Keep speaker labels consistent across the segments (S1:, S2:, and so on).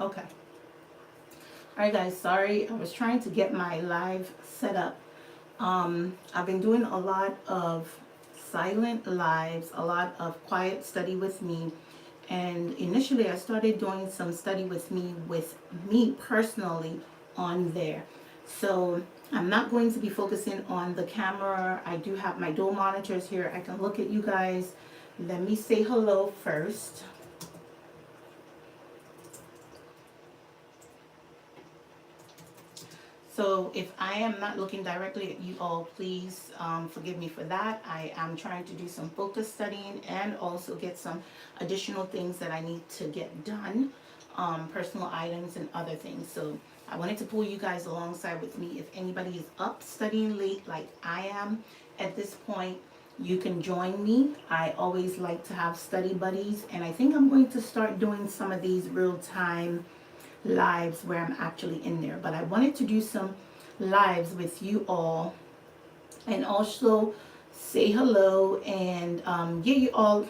S1: Okay. Alright guys, sorry. I was trying to get my live set up. I've been doing a lot of silent lives, a lot of quiet study with me. And initially I started doing some study with me personally on there. So I'm not going to be focusing on the camera. I do have my dual monitors here. I can look at you guys. Let me say hello first. So if I am not looking directly at you all, please forgive me for that. I am trying to do some focus studying and also get some additional things that I need to get done, personal items and other things. So I wanted to pull you guys alongside with me. If anybody is up studying late like I am at this point, you can join me. I always like to have study buddies, and I think I'm going to start doing some of these real-time lives where I'm actually in there. But I wanted to do some lives with you all and also say hello and get you all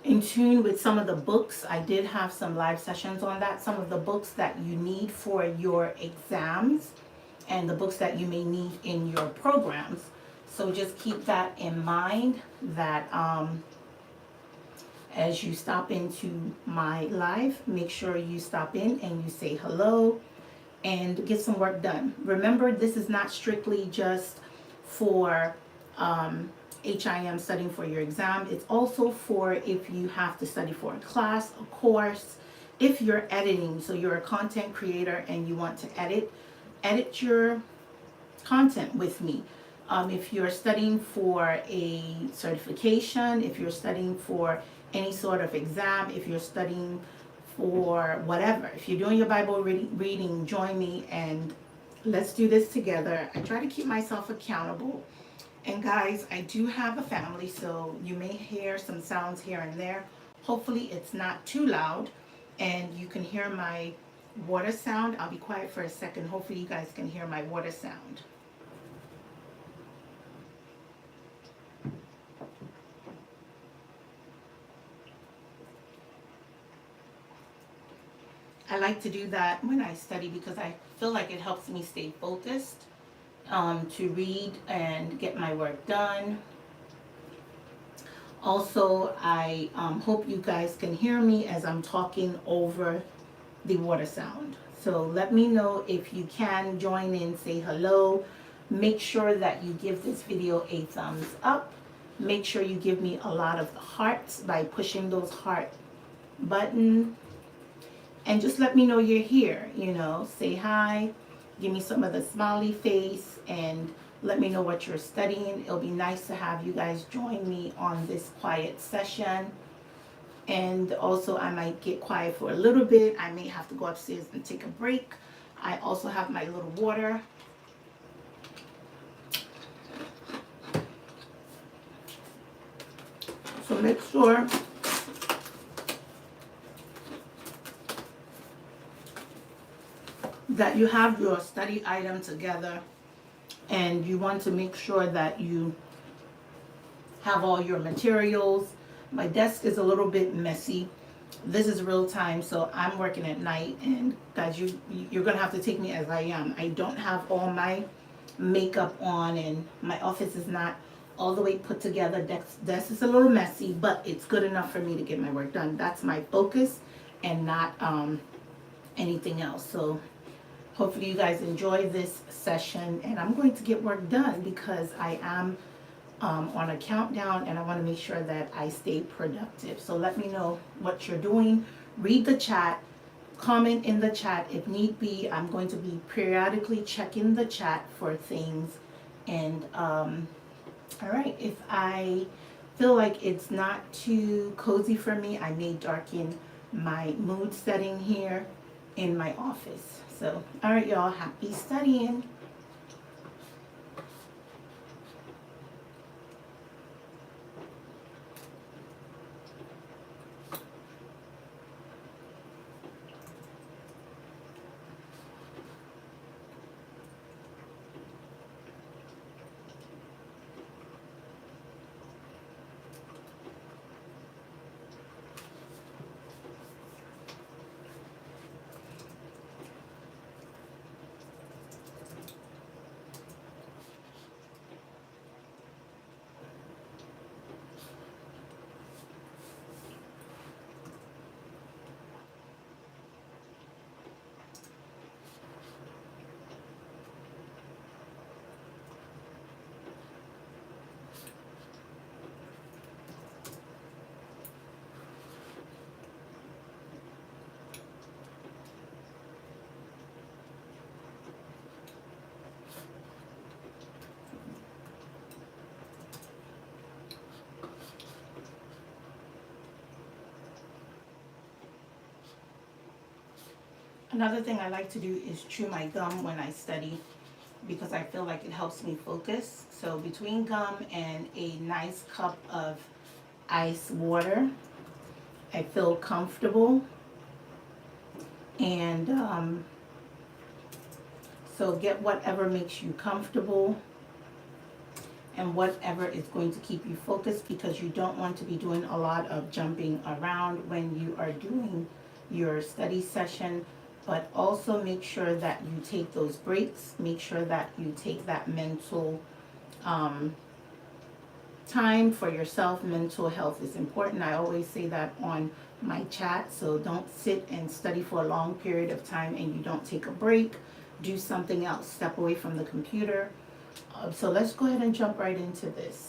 S1: in tune with some of the books. I did have some live sessions on that. Some of the books that you need for your exams and the books that you may need in your programs. So just keep that in mind, that as you stop into my live, make sure you stop in and you say hello and get some work done. Remember, this is not strictly just for HIM studying for your exam. It's also for if you have to study for a class, a course, if you're editing. So you're a content creator and you want to edit your content with me. If you're studying for a certification, if you're studying for any sort of exam, if you're studying for whatever, if you're doing your Bible reading, join me and let's do this together. I try to keep myself accountable. And guys, I do have a family, so you may hear some sounds here and there. Hopefully it's not too loud and you can hear my water sound. I'll be quiet for a second. Hopefully you guys can hear my water sound. I like to do that when I study because I feel like it helps me stay focused, to read and get my work done. Also, I hope you guys can hear me as I'm talking over the water sound. So let me know if you can join in, say hello. Make sure that you give this video a thumbs up. Make sure you give me a lot of hearts by pushing those heart button. And just let me know you're here, say hi, give me some of the smiley face, and let me know what you're studying. It'll be nice to have you guys join me on this quiet session. And also I might get quiet for a little bit. I may have to go upstairs and take a break. I also have my little water. So make sure that you have your study item together, and you want to make sure that you have all your materials. My desk is a little bit messy. This is real time, so I'm working at night, and guys, you're gonna have to take me as I am. I don't have all my makeup on, and my office is not all the way put together. Desk is a little messy, but it's good enough for me to get my work done. That's my focus and not anything else. So hopefully you guys enjoy this session, and I'm going to get work done because I am on a countdown and I want to make sure that I stay productive. So let me know what you're doing. Read the chat, comment in the chat if need be. I'm going to be periodically checking the chat for things. And all right, if I feel like it's not too cozy for me, I may darken my mood setting here in my office. So, all right, y'all, happy studying. Another thing I like to do is chew my gum when I study because I feel like it helps me focus. So between gum and a nice cup of ice water, I feel comfortable. And so get whatever makes you comfortable and whatever is going to keep you focused, because you don't want to be doing a lot of jumping around when you are doing your study session. But also make sure that you take those breaks. Make sure that you take that mental um, time for yourself. Mental health is important. I always say that on my chat. So don't sit and study for a long period of time and you don't take a break. Do something else. Step away from the computer. So let's go ahead and jump right into this.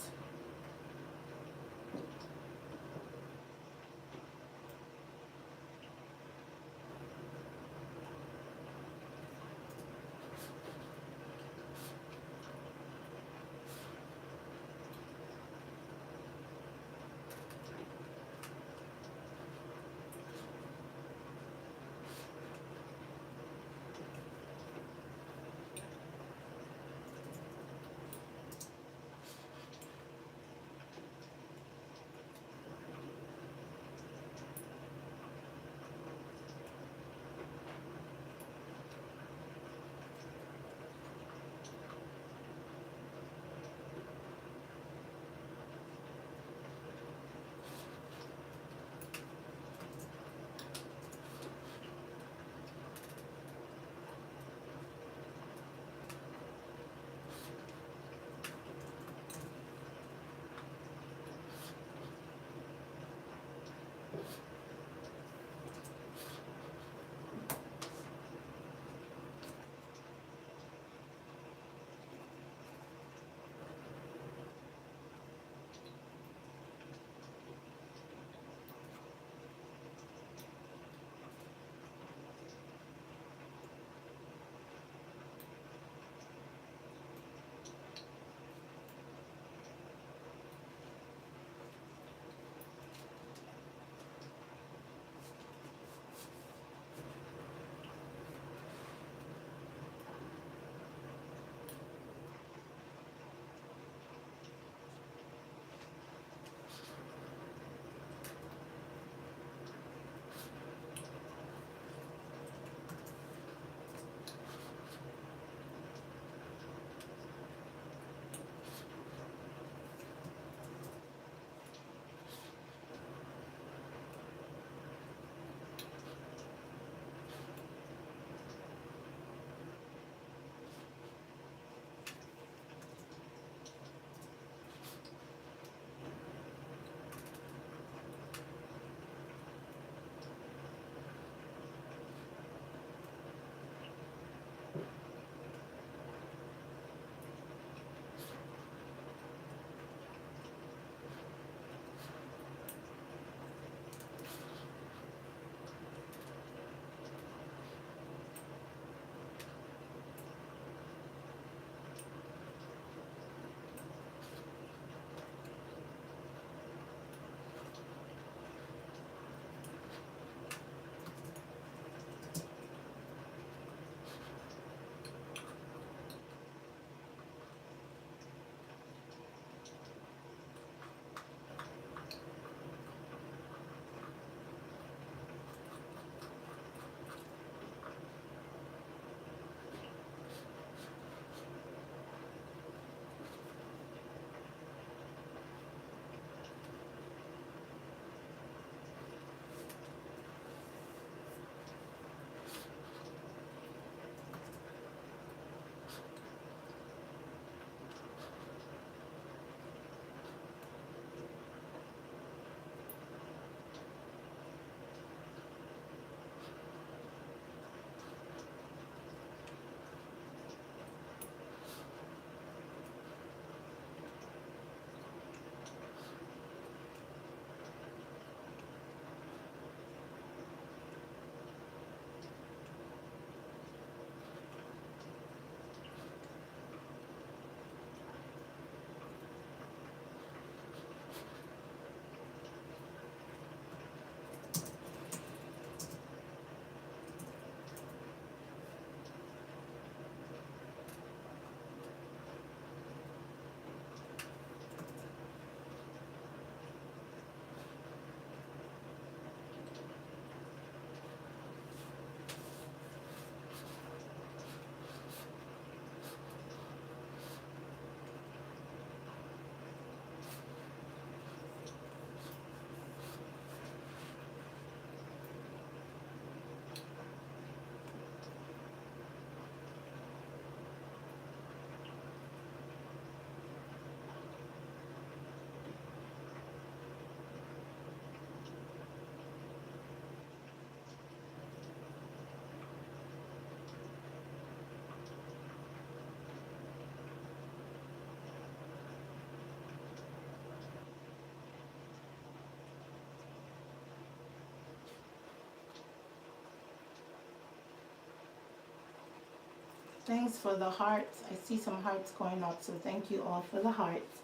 S1: Thanks for the hearts. I see some hearts going up, so thank you all for the hearts.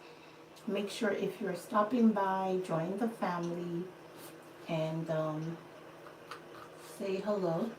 S1: Make sure if you're stopping by, join the family and say hello.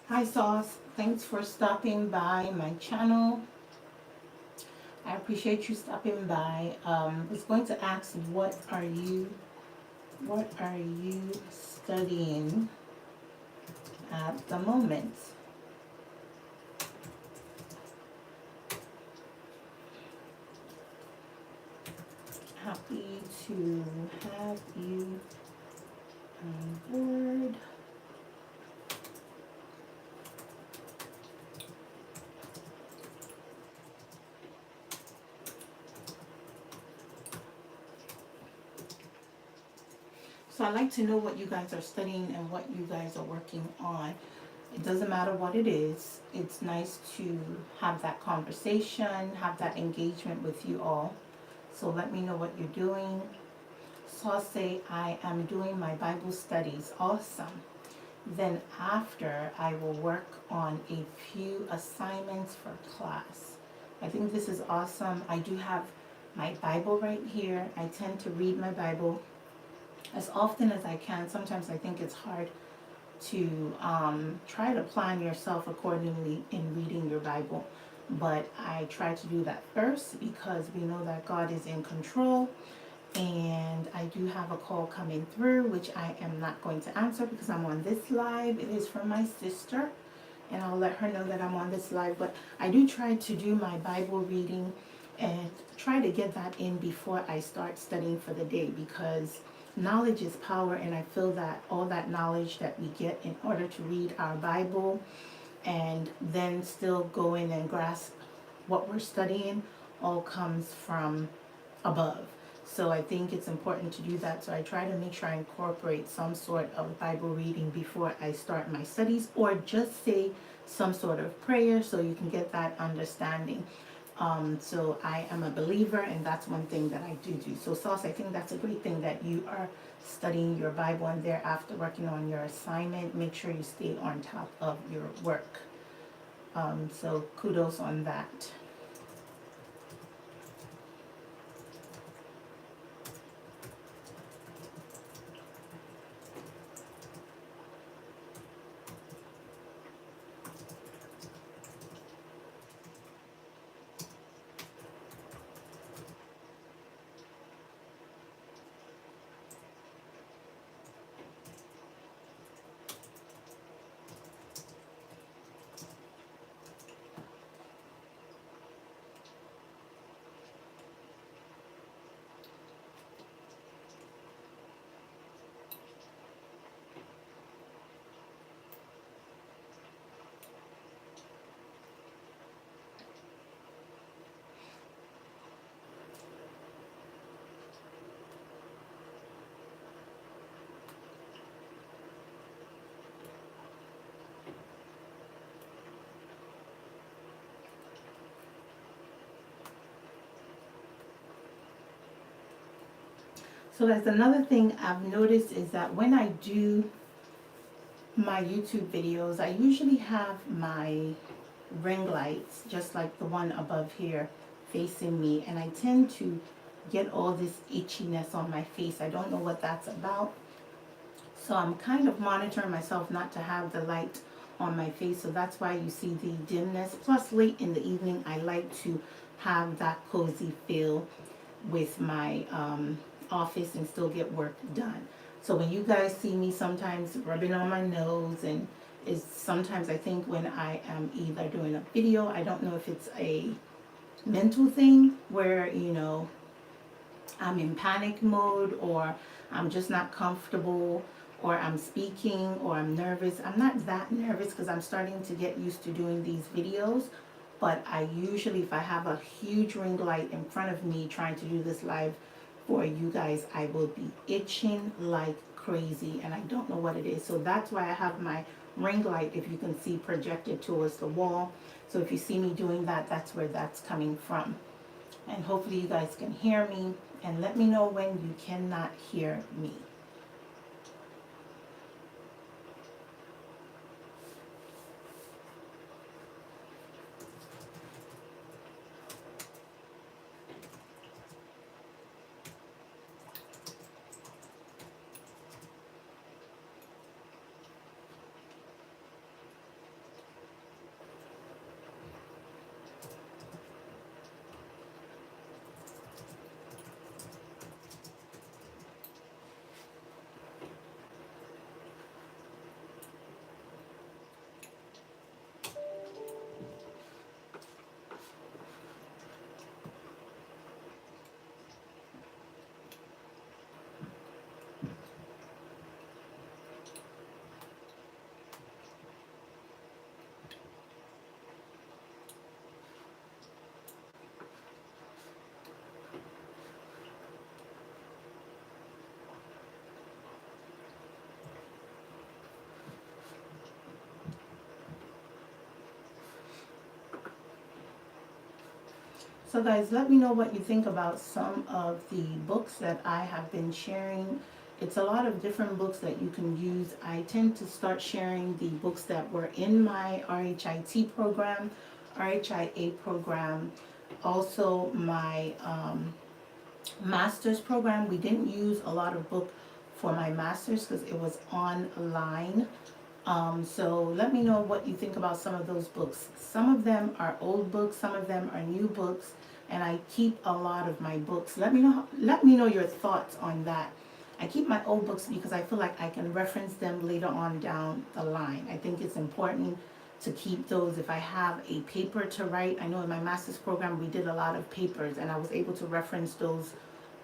S1: Hi Sauce, thanks for stopping by my channel. I appreciate you stopping by. I was going to ask, what are you studying at the moment? Happy to have you on board. So I'd like to know what you guys are studying and what you guys are working on. It doesn't matter what it is. It's nice to have that conversation, have that engagement with you all. So let me know what you're doing. So I'll say, I am doing my Bible studies. Awesome. Then after, I will work on a few assignments for class. I think this is awesome. I do have my Bible right here. I tend to read my Bible as often as I can. Sometimes I think it's hard to try to plan yourself accordingly in reading your Bible. But I try to do that first because we know that God is in control. And I do have a call coming through, which I am not going to answer because I'm on this live. It is from my sister, and I'll let her know that I'm on this live. But I do try to do my Bible reading and try to get that in before I start studying for the day, because knowledge is power, and I feel that all that knowledge that we get in order to read our Bible and then still go in and grasp what we're studying all comes from above. So I think it's important to do that. So I try to make sure I incorporate some sort of Bible reading before I start my studies, or just say some sort of prayer so you can get that understanding. So I am a believer, and that's one thing that I do. So Sauce, I think that's a great thing that you are studying your Bible and thereafter working on your assignment. Make sure you stay on top of your work. So kudos on that. So that's another thing I've noticed, is that when I do my YouTube videos, I usually have my ring lights, just like the one above here, facing me, and I tend to get all this itchiness on my face. I don't know what that's about. So I'm kind of monitoring myself not to have the light on my face. So that's why you see the dimness. Plus, late in the evening, I like to have that cozy feel with my office and still get work done. So when you guys see me sometimes rubbing on my nose, and is sometimes I think when I am either doing a video, I don't know if it's a mental thing where, I'm in panic mode, or I'm just not comfortable, or I'm speaking, or I'm nervous. I'm not that nervous because I'm starting to get used to doing these videos. But I usually, if I have a huge ring light in front of me trying to do this live for you guys, I will be itching like crazy, and I don't know what it is. So that's why I have my ring light, if you can see, projected towards the wall. So if you see me doing that, that's where that's coming from. And hopefully you guys can hear me, and let me know when you cannot hear me. So guys, let me know what you think about some of the books that I have been sharing. It's a lot of different books that you can use. I tend to start sharing the books that were in my RHIT program, RHIA program, also my master's program. We didn't use a lot of book for my master's because it was online. So let me know what you think about some of those books. Some of them are old books, some of them are new books, and I keep a lot of my books. Let me know your thoughts on that. I keep my old books because I feel like I can reference them later on down the line. I think it's important to keep those. If I have a paper to write, I know in my master's program we did a lot of papers, and I was able to reference those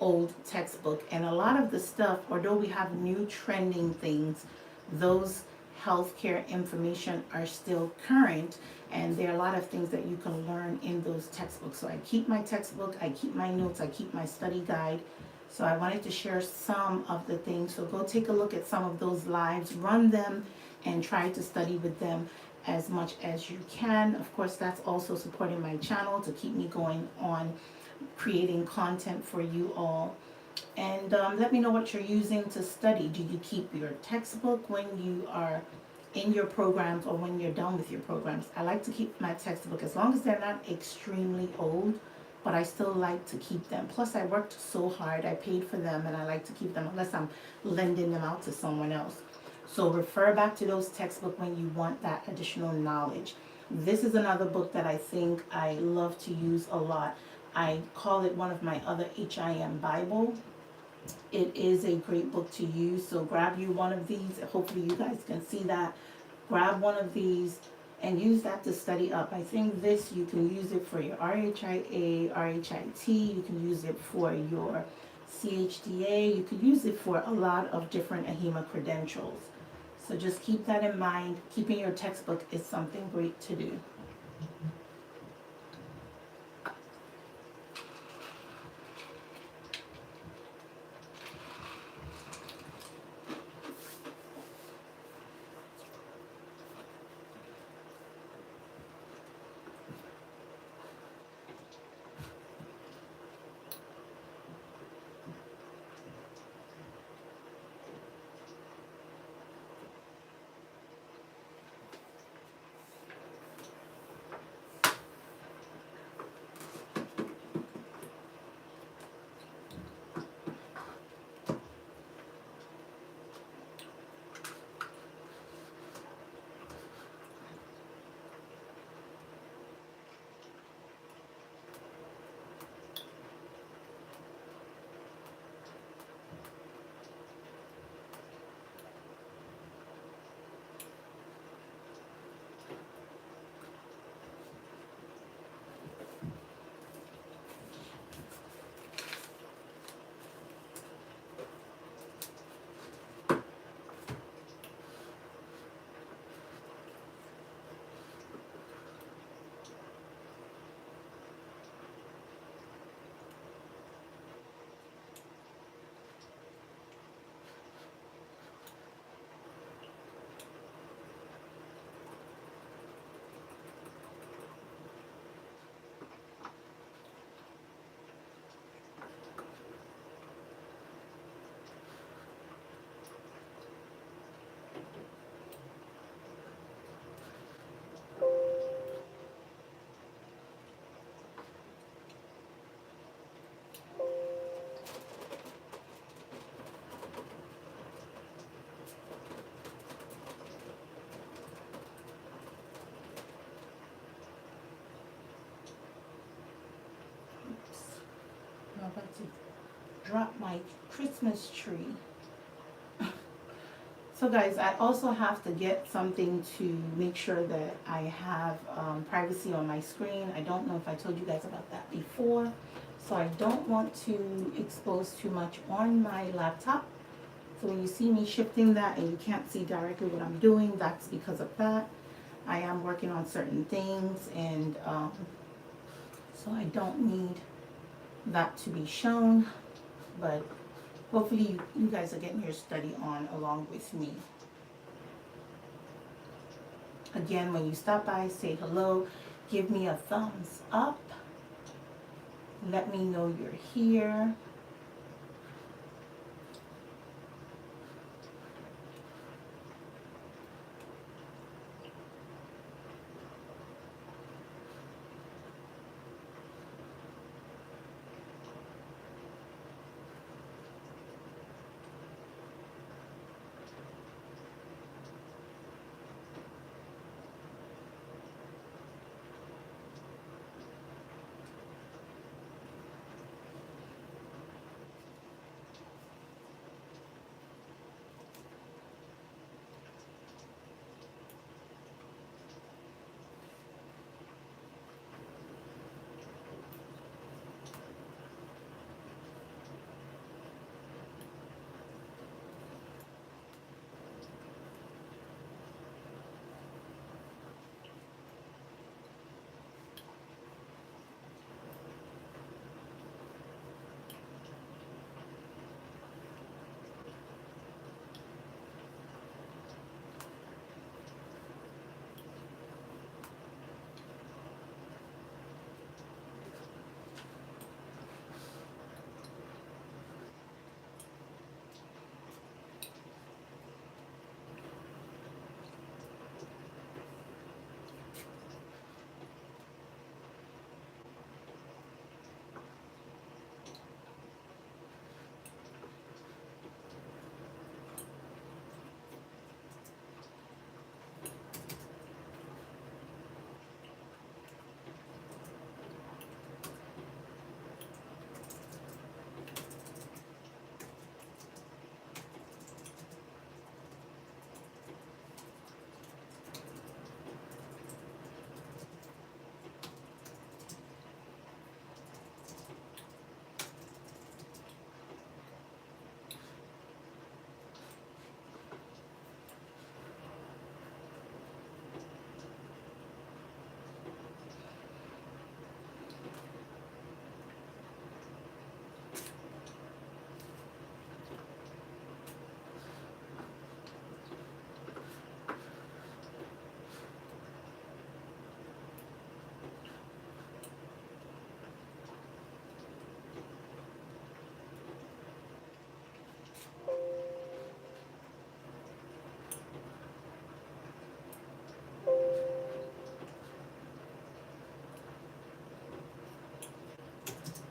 S1: old textbook. And a lot of the stuff, although we have new trending things, those healthcare information are still current, and there are a lot of things that you can learn in those textbooks. So I keep my textbook, I keep my notes, I keep my study guide. So I wanted to share some of the things. So go take a look at some of those lives, run them, and try to study with them as much as you can. Of course, that's also supporting my channel to keep me going on creating content for you all. And let me know what you're using to study. Do you keep your textbook when you are in your programs or when you're done with your programs? I like to keep my textbook as long as they're not extremely old, but I still like to keep them. Plus, I worked so hard, I paid for them, and I like to keep them unless I'm lending them out to someone else. So refer back to those textbooks when you want that additional knowledge. This is another book that I think I love to use a lot. I call it one of my other HIM Bible. It is a great book to use, so grab you one of these. Hopefully you guys can see that. Grab one of these and use that to study up. I think this, you can use it for your RHIA, RHIT, you can use it for your CHDA, you could use it for a lot of different AHIMA credentials. So just keep that in mind. Keeping your textbook is something great to do. I'm about to drop my Christmas tree. So guys, I also have to get something to make sure that I have privacy on my screen. I don't know if I told you guys about that before. So I don't want to expose too much on my laptop. So when you see me shifting that and you can't see directly what I'm doing, that's because of that. I am working on certain things, and so I don't need that to be shown, but hopefully you guys are getting your study on along with me. Again, when you stop by, say hello, give me a thumbs up, Let me know you're here.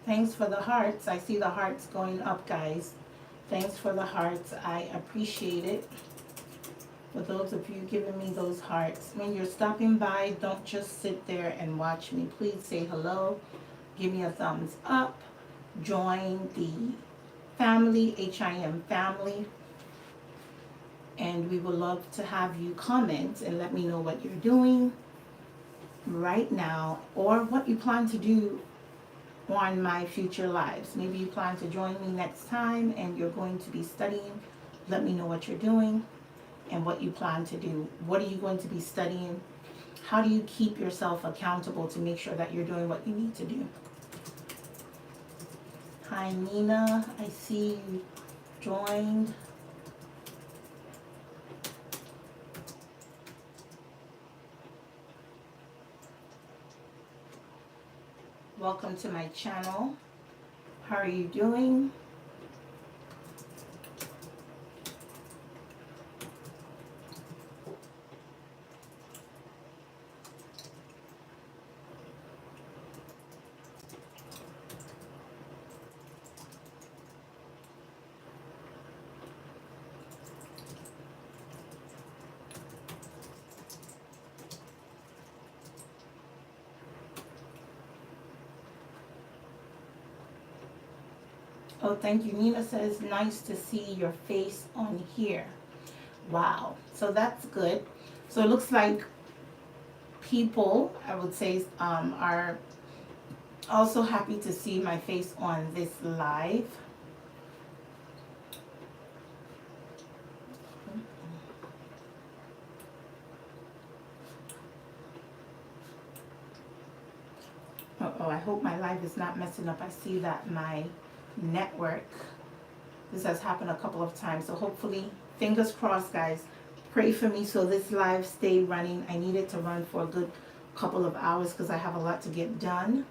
S1: Thanks for the hearts. I see the hearts going up, guys. Thanks for the hearts. I appreciate it. For those of you giving me those hearts. When you're stopping by, don't just sit there and watch me. Please say hello. Give me a thumbs up. Join the family, HIM family. And we would love to have you comment and let me know what you're doing right now or what you plan to do on my future lives. Maybe you plan to join me next time and you're going to be studying. Let me know what you're doing and what you plan to do. What are you going to be studying? How do you keep yourself accountable to make sure that you're doing what you need to do? Hi Nina, I see you joined. Welcome to my channel. How are you doing? Oh, thank you. Nina says, nice to see your face on here. Wow. So that's good. So it looks like people, I would say, are also happy to see my face on this live. Uh-oh, I hope my live is not messing up. I see that my network, this has happened a couple of times, so hopefully, fingers crossed, guys, pray for me so this live stay running. I need it to run for a good couple of hours because I have a lot to get done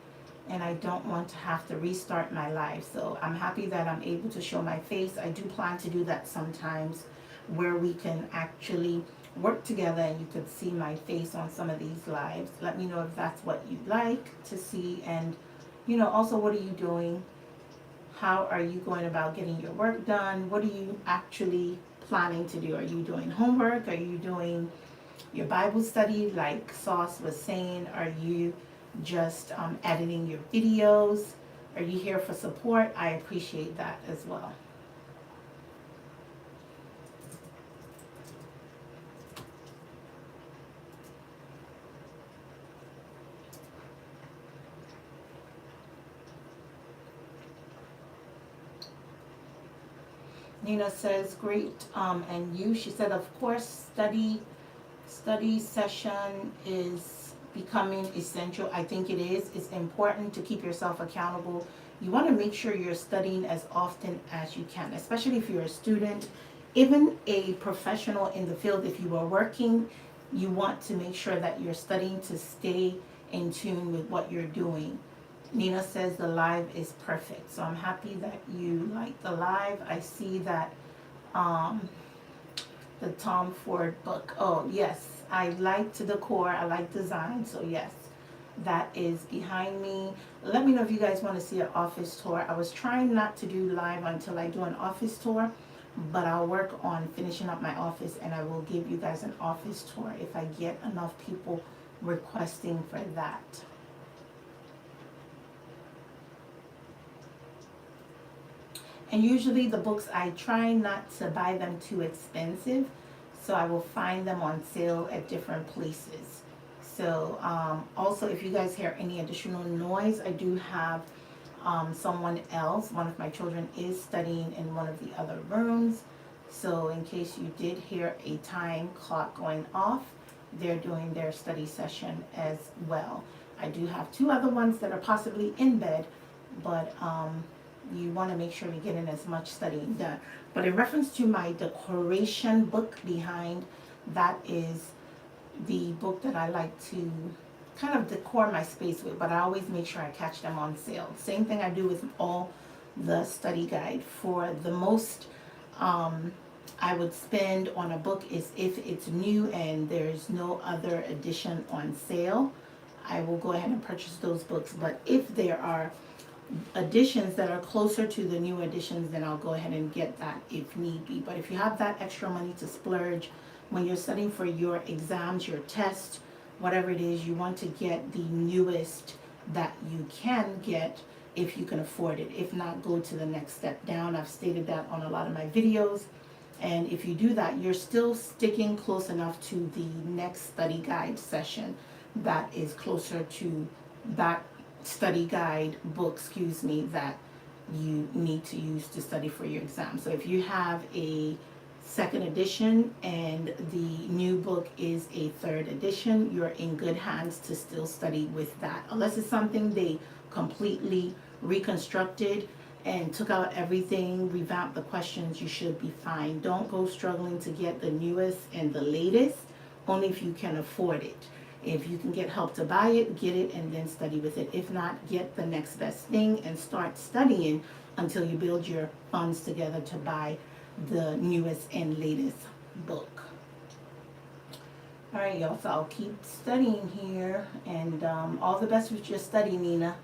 S1: and I don't want to have to restart my life. So I'm happy that I'm able to show my face. I do plan to do that sometimes, where we can actually work together and you could see my face on some of these lives. Let me know if that's what you'd like to see. And also, what are you doing? How are you going about getting your work done? What are you actually planning to do? Are you doing homework? Are you doing your Bible study like Sauce was saying? Are you just editing your videos? Are you here for support? I appreciate that as well. Nina says, great. And you, she said, of course, study session is becoming essential. I think it is. It's important to keep yourself accountable. You want to make sure you're studying as often as you can, especially if you're a student, even a professional in the field. If you are working, you want to make sure that you're studying to stay in tune with what you're doing. Nina says the live is perfect. So I'm happy that you like the live. I see that um, the Tom Ford book. Oh, yes. I like to decor. I like design. So, yes, that is behind me. Let me know if you guys want to see an office tour. I was trying not to do live until I do an office tour, but I'll work on finishing up my office and I will give you guys an office tour if I get enough people requesting for that. And usually the books, I try not to buy them too expensive, so I will find them on sale at different places. So also, if you guys hear any additional noise, I do have someone else, one of my children is studying in one of the other rooms. So in case you did hear a time clock going off, they're doing their study session as well. I do have two other ones that are possibly in bed, but you want to make sure we get in as much studying done. But in reference to my decoration book behind, that is the book that I like to kind of decor my space with, but I always make sure I catch them on sale. Same thing I do with all the study guide. For the most I would spend on a book is if it's new and there's no other edition on sale, I will go ahead and purchase those books. But if there are editions that are closer to the new editions, then I'll go ahead and get that if need be. But if you have that extra money to splurge when you're studying for your exams, your tests, whatever it is, you want to get the newest that you can get if you can afford it. If not, go to the next step down. I've stated that on a lot of my videos. And if you do that, you're still sticking close enough to the next study guide session that is closer to that study guide book, that you need to use to study for your exam. So if you have a second edition and the new book is a third edition, you're in good hands to still study with that. Unless it's something they completely reconstructed and took out everything, revamped the questions, you should be fine. Don't go struggling to get the newest and the latest, only if you can afford it. If you can get help to buy it, get it and then study with it. If not, get the next best thing and start studying until you build your funds together to buy the newest and latest book. All right, y'all, so I'll keep studying here, and all the best with your study, Nina.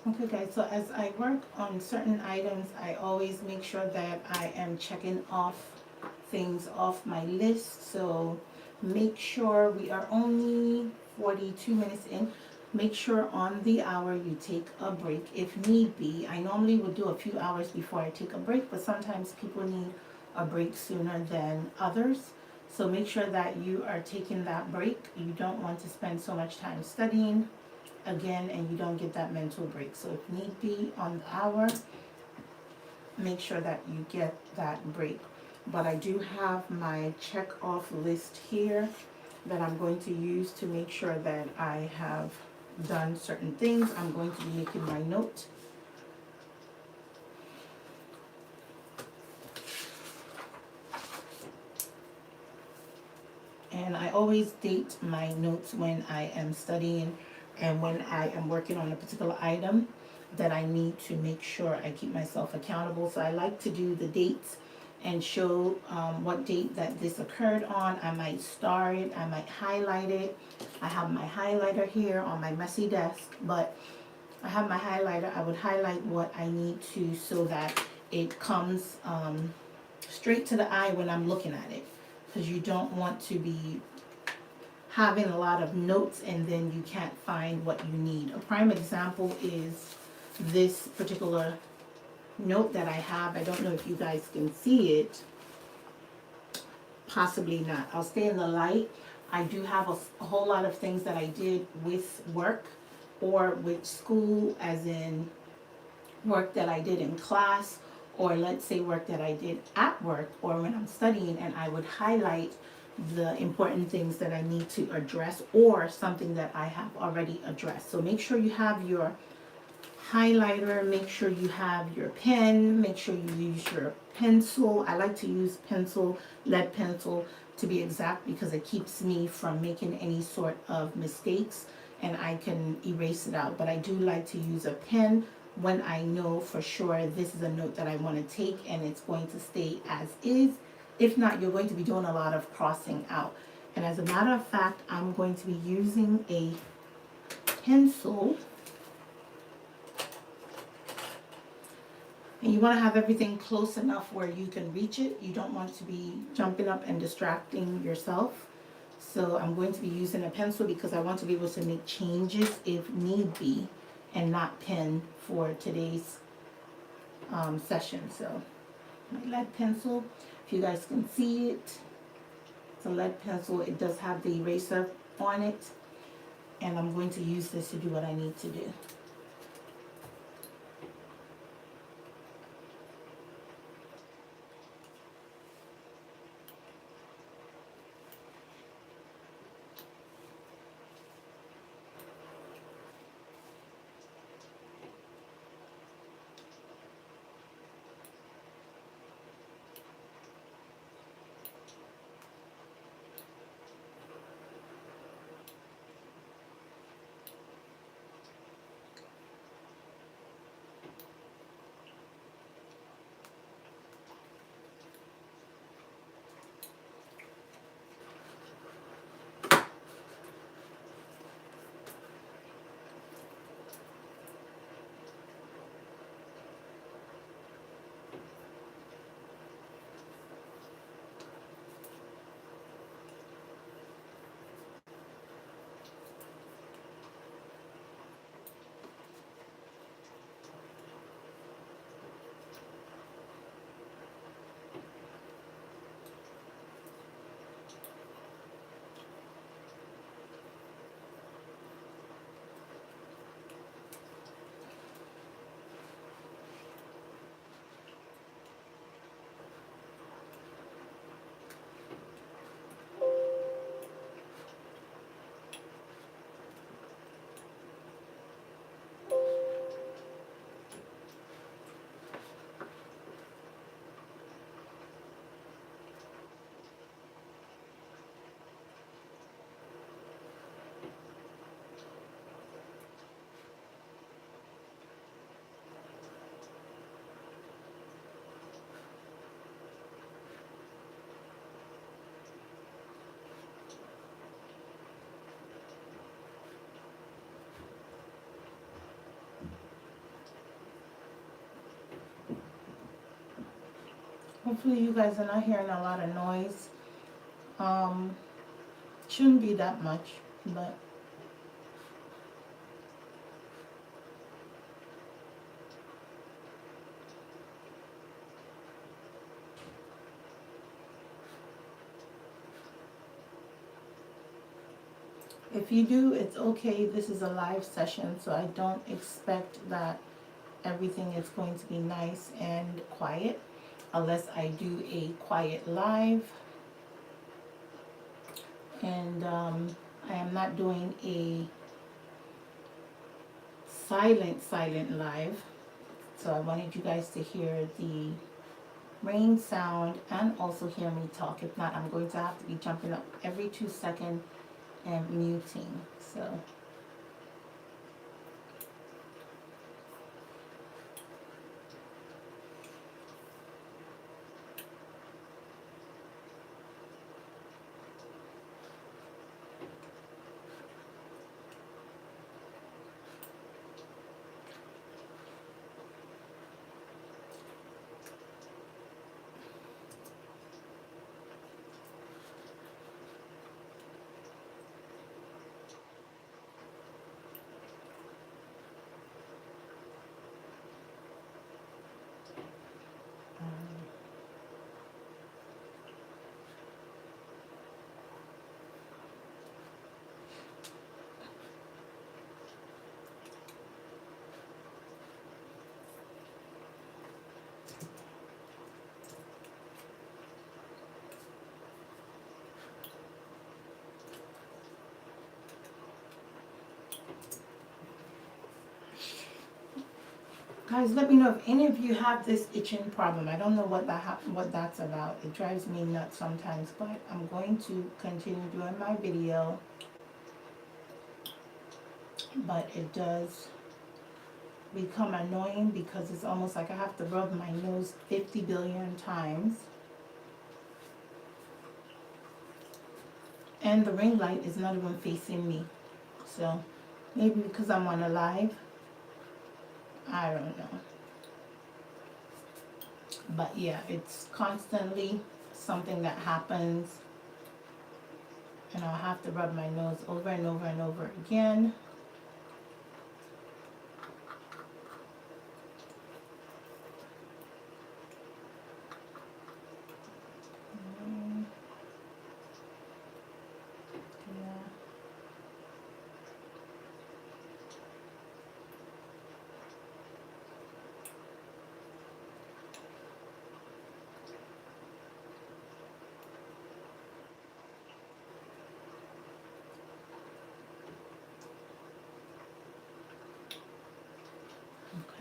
S1: Okay guys, so as I work on certain items, I always make sure that I am checking off things off my list. So make sure we are only 42 minutes in. Make sure on the hour you take a break if need be. I normally would do a few hours before I take a break, but sometimes people need a break sooner than others. So make sure that you are taking that break. You don't want to spend so much time studying again and you don't get that mental break. So if need be on the hour, make sure that you get that break. But I do have my check off list here that I'm going to use to make sure that I have done certain things. I'm going to be making my note. And I always date my notes when I am studying and when I am working on a particular item that I need to make sure I keep myself accountable. So I like to do the dates and show what date that this occurred on. I might star it, I might highlight it. I have my highlighter here on my messy desk, but I have my highlighter. I would highlight what I need to so that it comes straight to the eye when I'm looking at it, because you don't want to be having a lot of notes and then you can't find what you need. A prime example is this particular note that I have. I don't know if you guys can see it. Possibly not. I'll stay in the light. I do have a whole lot of things that I did with work or with school, as in work that I did in class, or let's say work that I did at work or when I'm studying, and I would highlight the important things that I need to address or something that I have already addressed. So make sure you have your highlighter, make sure you have your pen, make sure you use your pencil. I like to use pencil, lead pencil to be exact, because it keeps me from making any sort of mistakes and I can erase it out. But I do like to use a pen when I know for sure this is a note that I want to take and it's going to stay as is. If not, you're going to be doing a lot of crossing out. And as a matter of fact, I'm going to be using a pencil. And you want to have everything close enough where you can reach it. You don't want to be jumping up and distracting yourself. So I'm going to be using a pencil because I want to be able to make changes if need be and not pen for today's session. So my lead pencil, if you guys can see it, it's a lead pencil. It does have the eraser on it. And I'm going to use this to do what I need to do. Hopefully you guys are not hearing a lot of noise. Um, shouldn't be that much, but if you do, it's okay. This is a live session, so I don't expect that everything is going to be nice and quiet unless I do a quiet live. And I am not doing a silent live. So I wanted you guys to hear the rain sound and also hear me talk. If not, I'm going to have to be jumping up every 2 seconds and muting. So guys, let me know if any of you have this itching problem. I don't know what that's about. It drives me nuts sometimes, but I'm going to continue doing my video. But it does become annoying because it's almost like I have to rub my nose 50 billion times. And the ring light is not even facing me. So maybe because I'm on a live, I don't know. But yeah, it's constantly something that happens. And I'll have to rub my nose over and over and over again.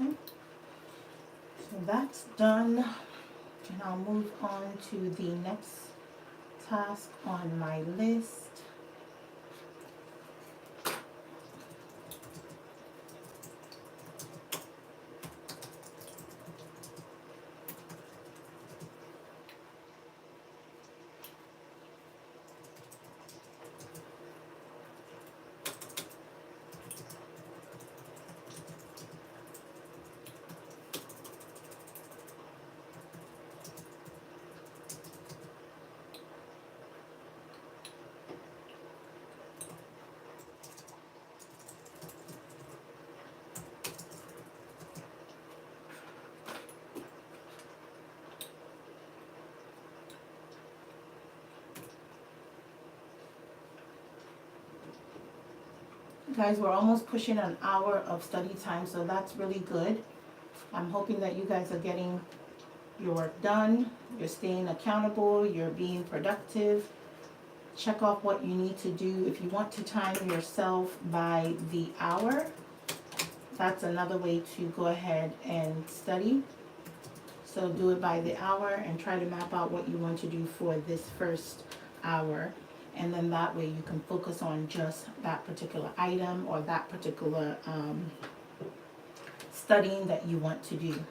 S1: Okay, so that's done, and I'll move on to the next task on my list. Guys, we're almost pushing an hour of study time, so that's really good. I'm hoping that you guys are getting your work done, you're staying accountable, you're being productive. Check off what you need to do. If you want to time yourself by the hour, that's another way to go ahead and study. So do it by the hour and try to map out what you want to do for this first hour. And then that way you can focus on just that particular item or that particular studying that you want to do.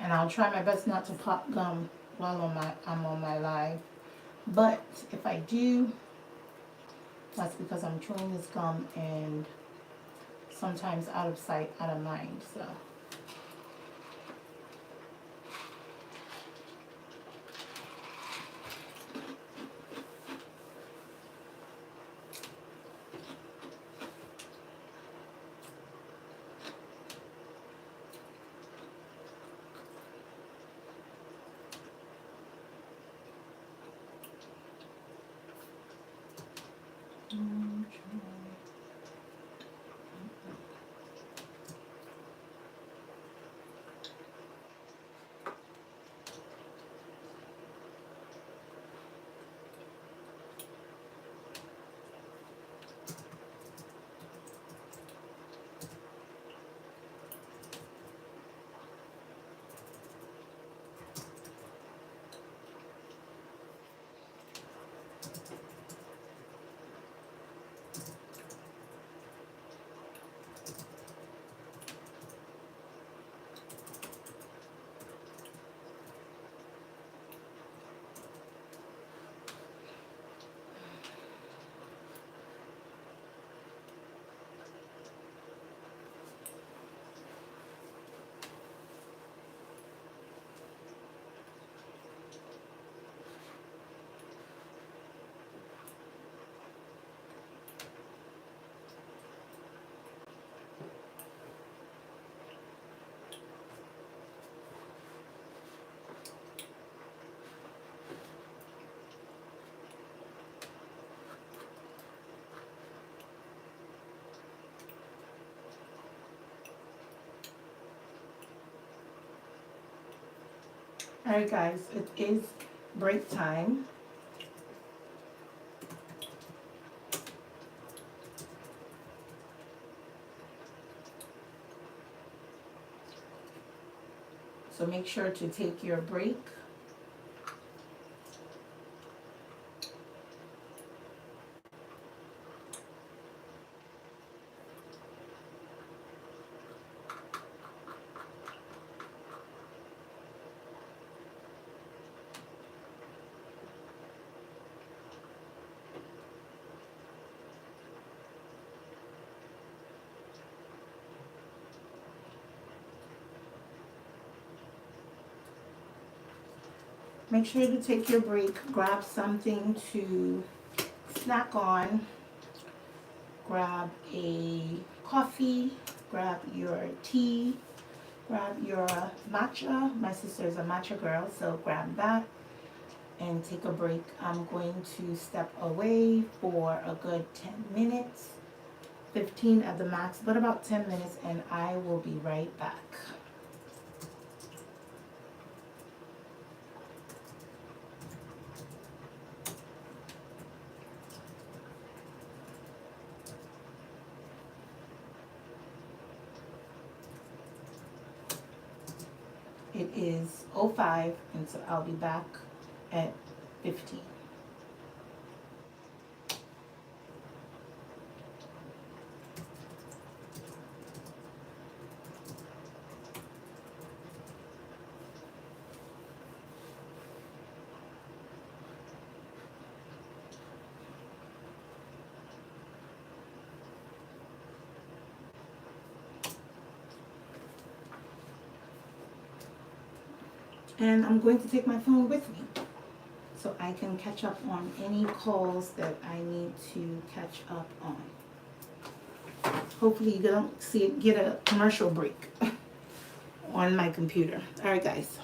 S1: And I'll try my best not to pop gum while I'm on my live. But if I do, that's because I'm chewing this gum and sometimes out of sight, out of mind. So. Alright guys, it is break time. So make sure to take your break. Make sure to take your break, grab something to snack on, grab a coffee, grab your tea, grab your matcha. My sister is a matcha girl, so grab that and take a break. I'm going to step away for a good 10 minutes, 15 at the max, but about 10 minutes, and I will be right back. It is 05, and so I'll be back at 15. And I'm going to take my phone with me so I can catch up on any calls that I need to catch up on. Hopefully you don't see it get a commercial break on my computer. All right, guys.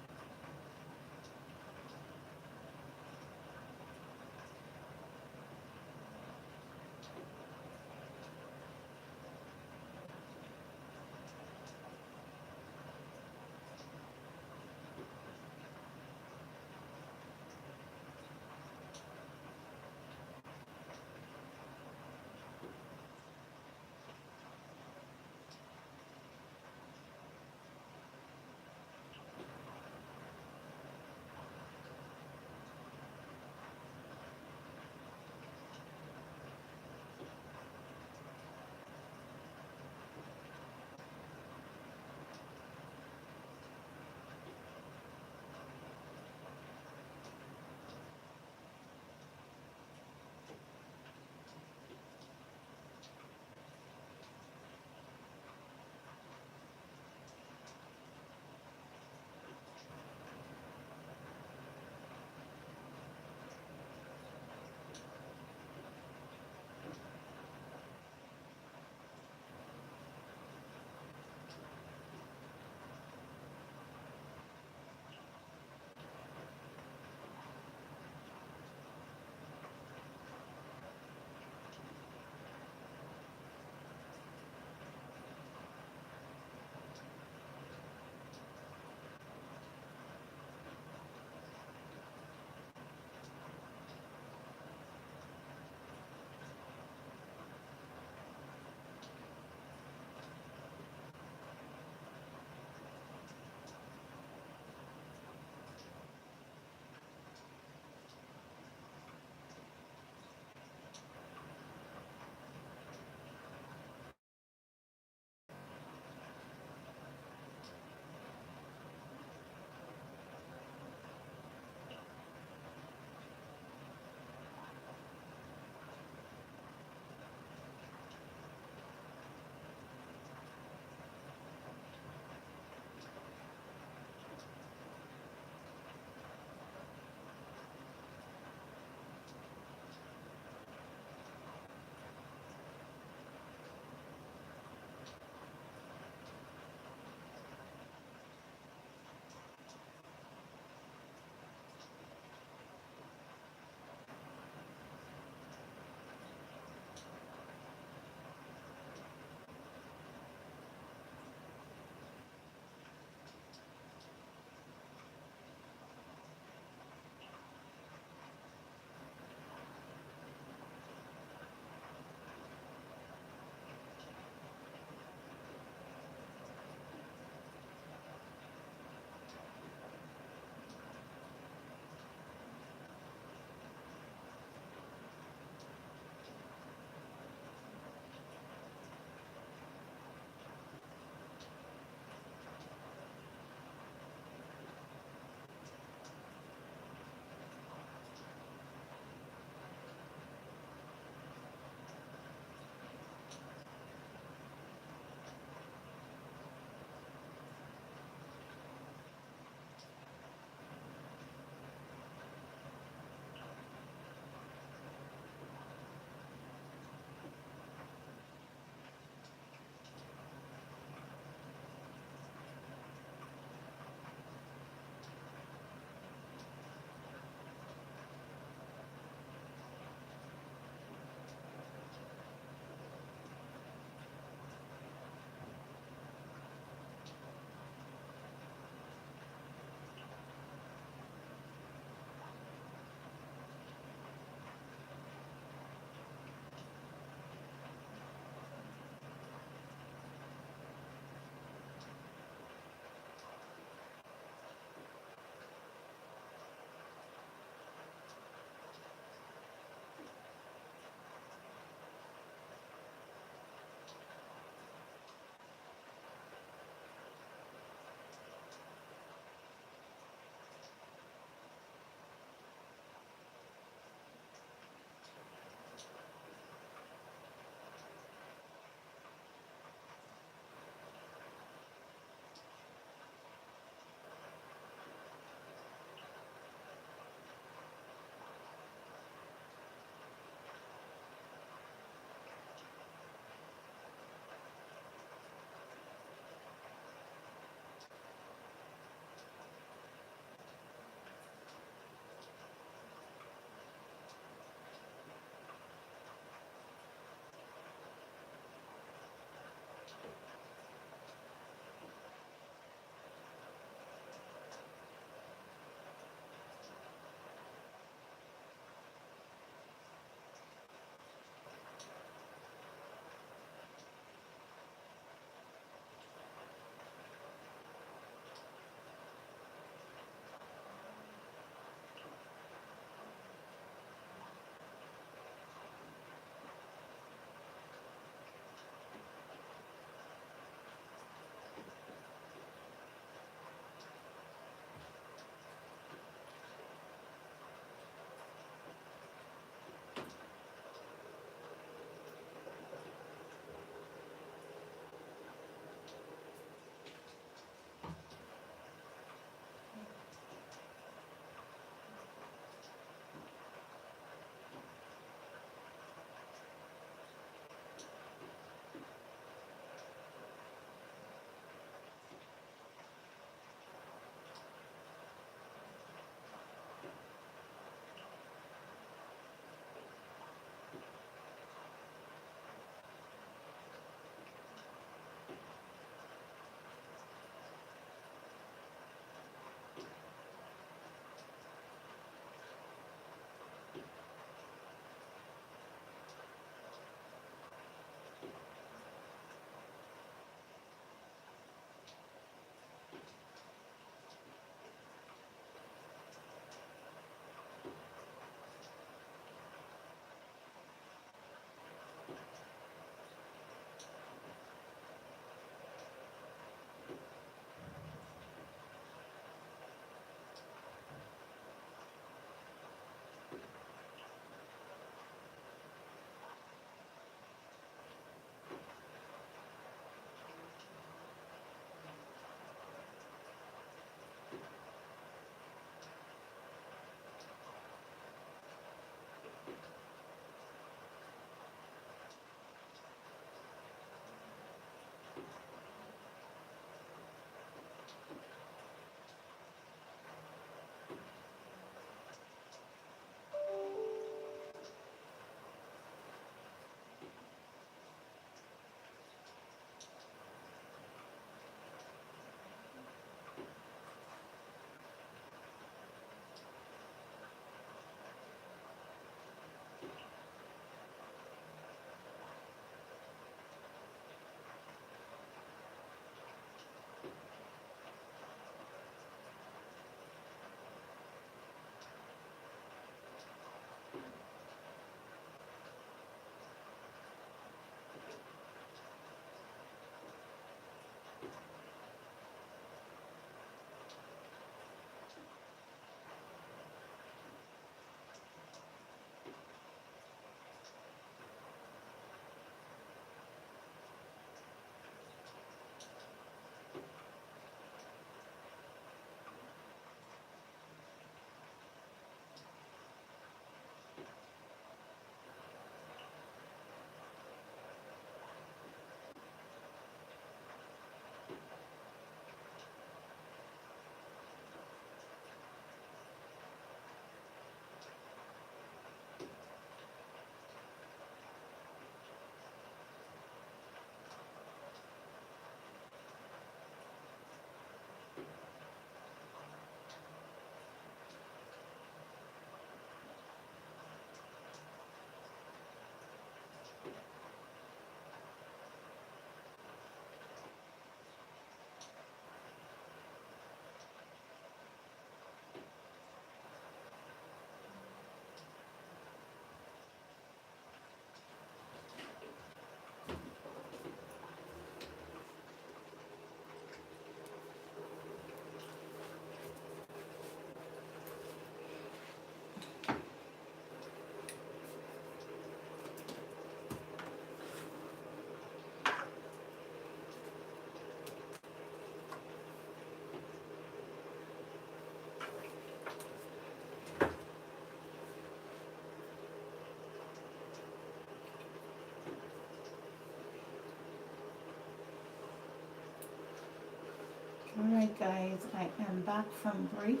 S1: Alright guys, I am back from break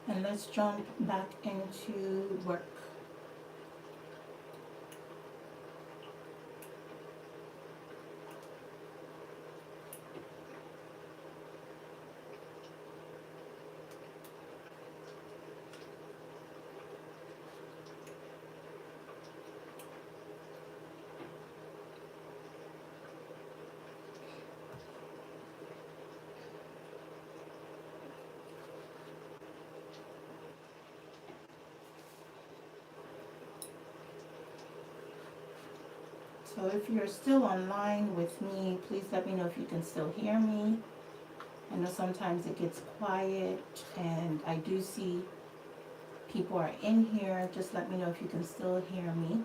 S1: and let's jump back into work. So if you're still online with me, please let me know if you can still hear me. I know sometimes it gets quiet and I do see people are in here. Just let me know if you can still hear me.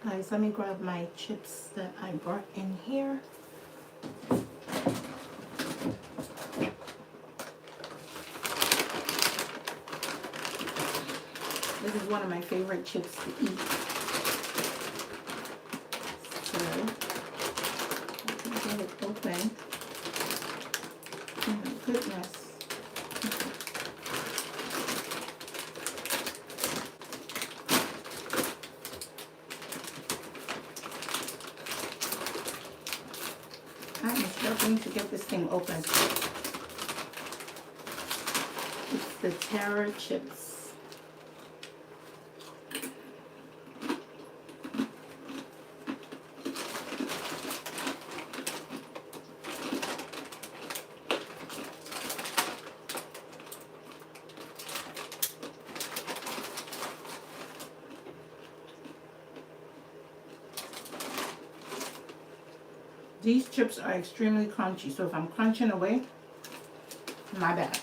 S1: Guys, let me grab my chips that I brought in here. This is one of my favorite chips to eat. So, let me get it open. Oh my goodness. I'm struggling to get this thing open. It's the Terror chips. These chips are extremely crunchy, so if I'm crunching away, my bad.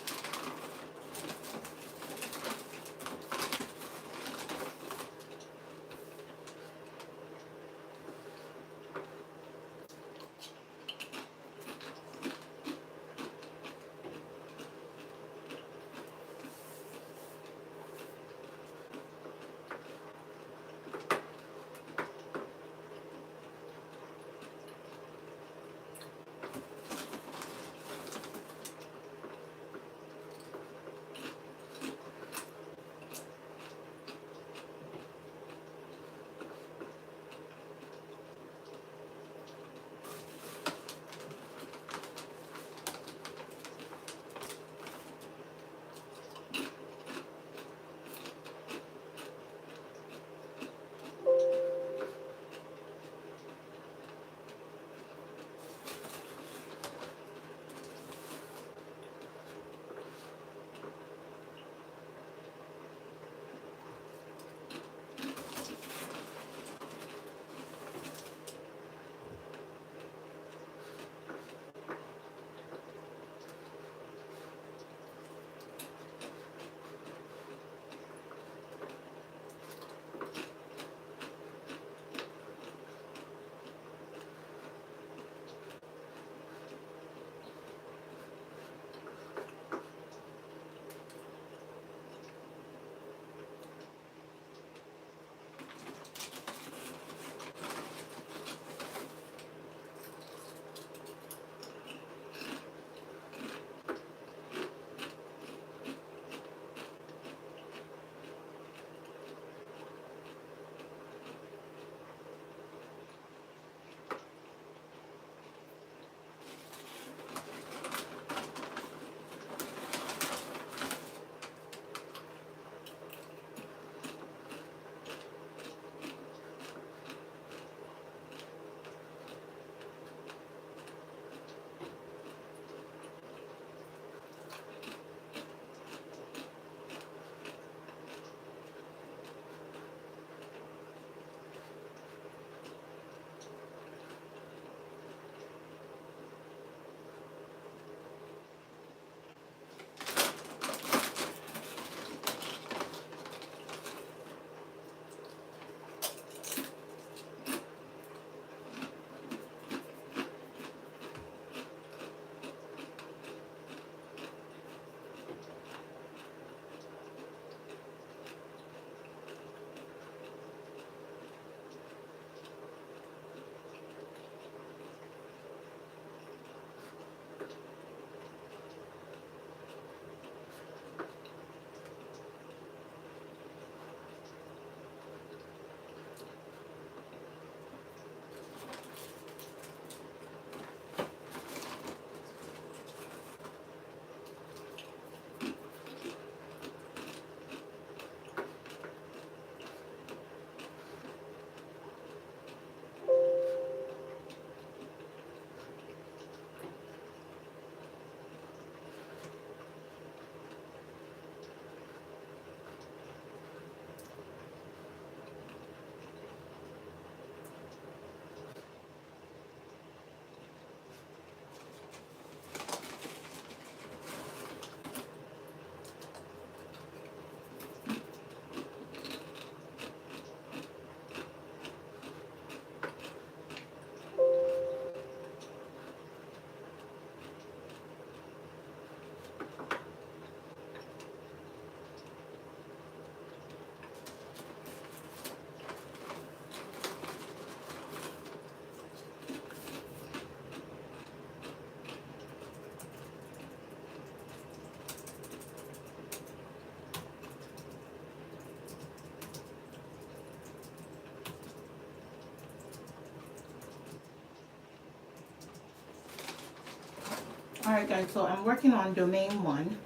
S1: Alright guys, so I'm working on domain 1,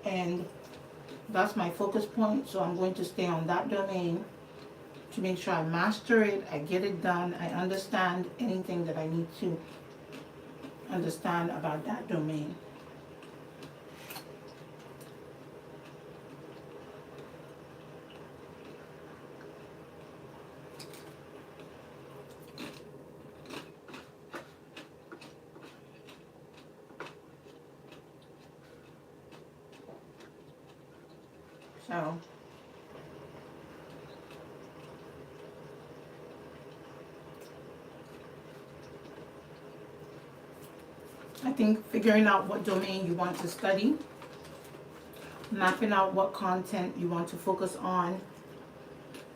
S1: and that's my focus point, so I'm going to stay on that domain to make sure I master it, I get it done, I understand anything that I need to understand about that domain. So I think figuring out what domain you want to study, mapping out what content you want to focus on,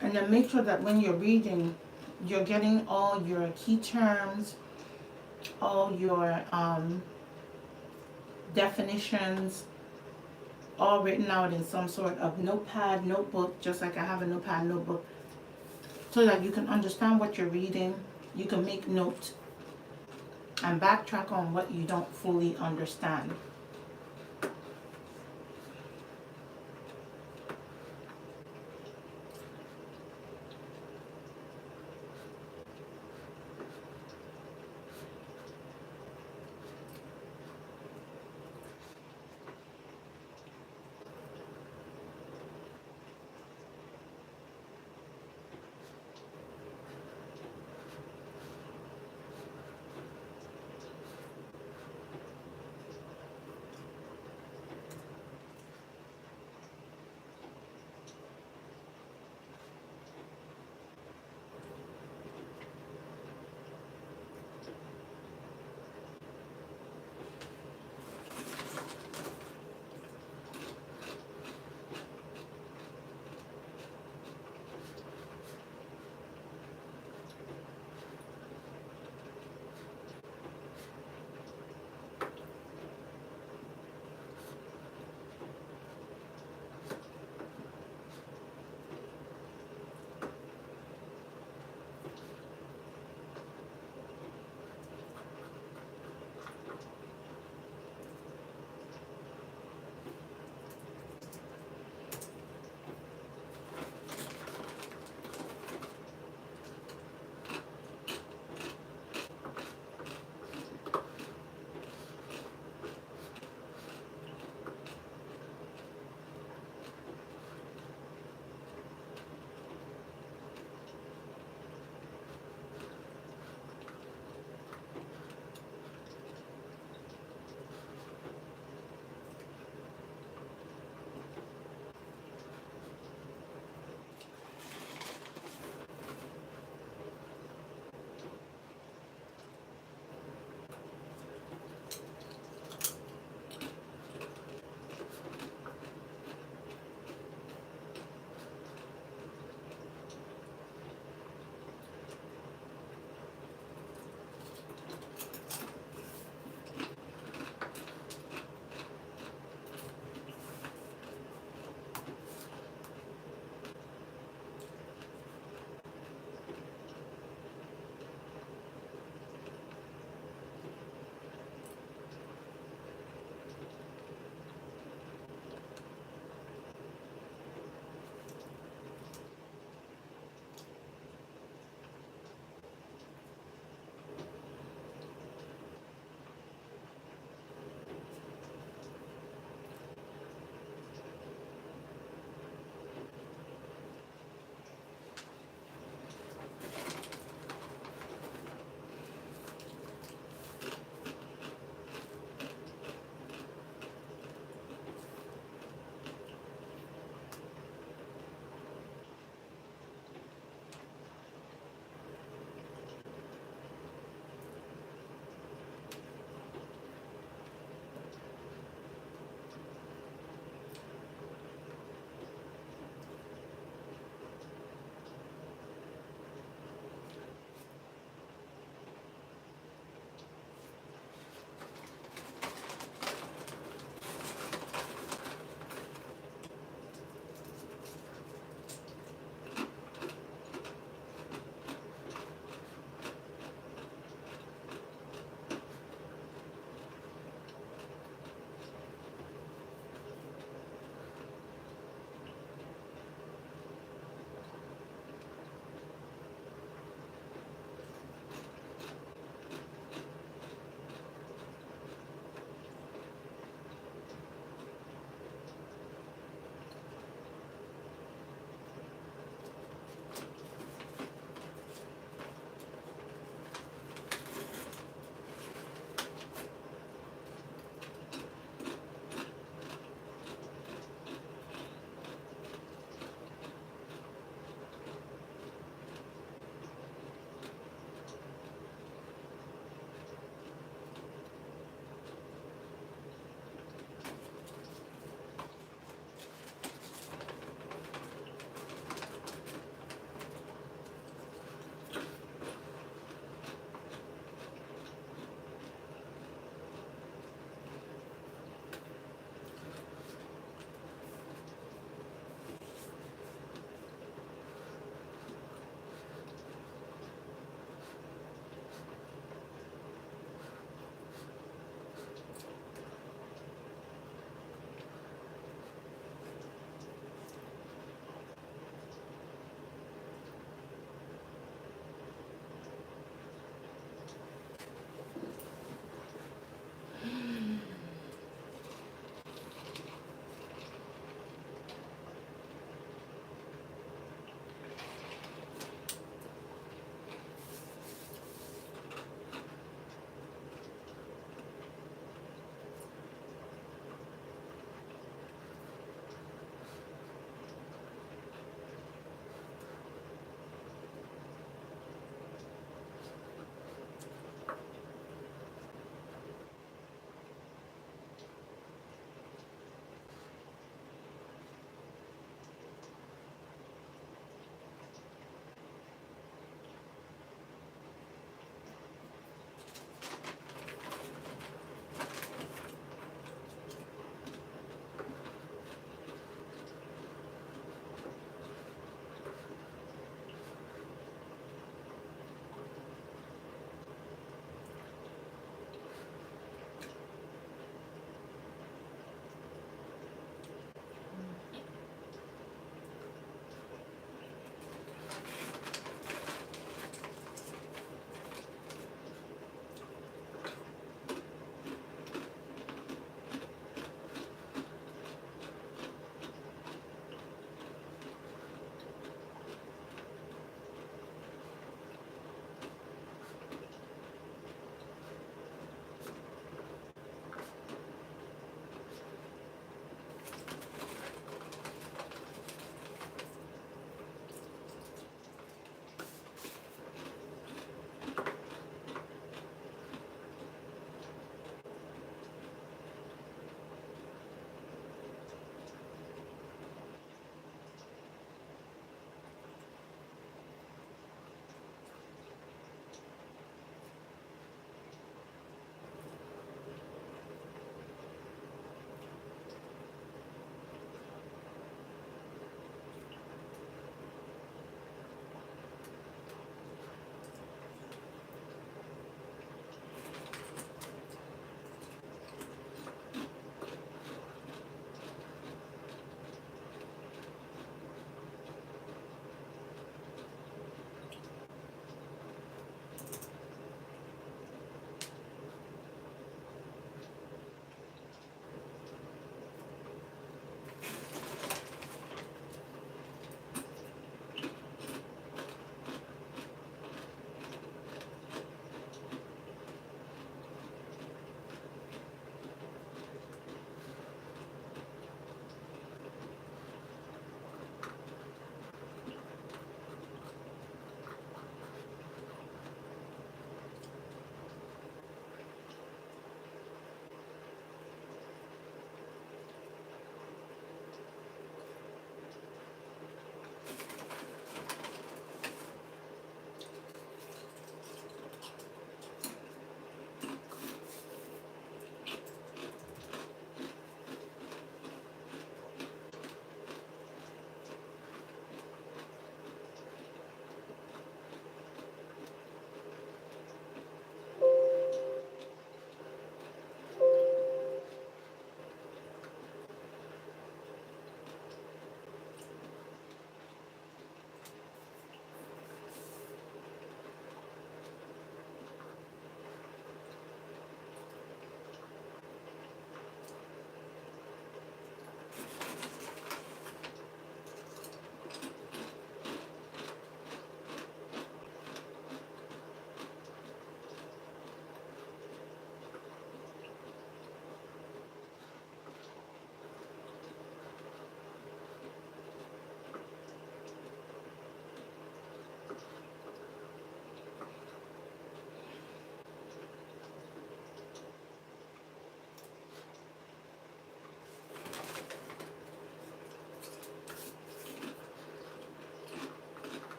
S1: and then make sure that when you're reading, you're getting all your key terms, all your definitions, all written out in some sort of notepad, notebook, just like I have a notepad, notebook, so that you can understand what you're reading. You can make notes and backtrack on what you don't fully understand.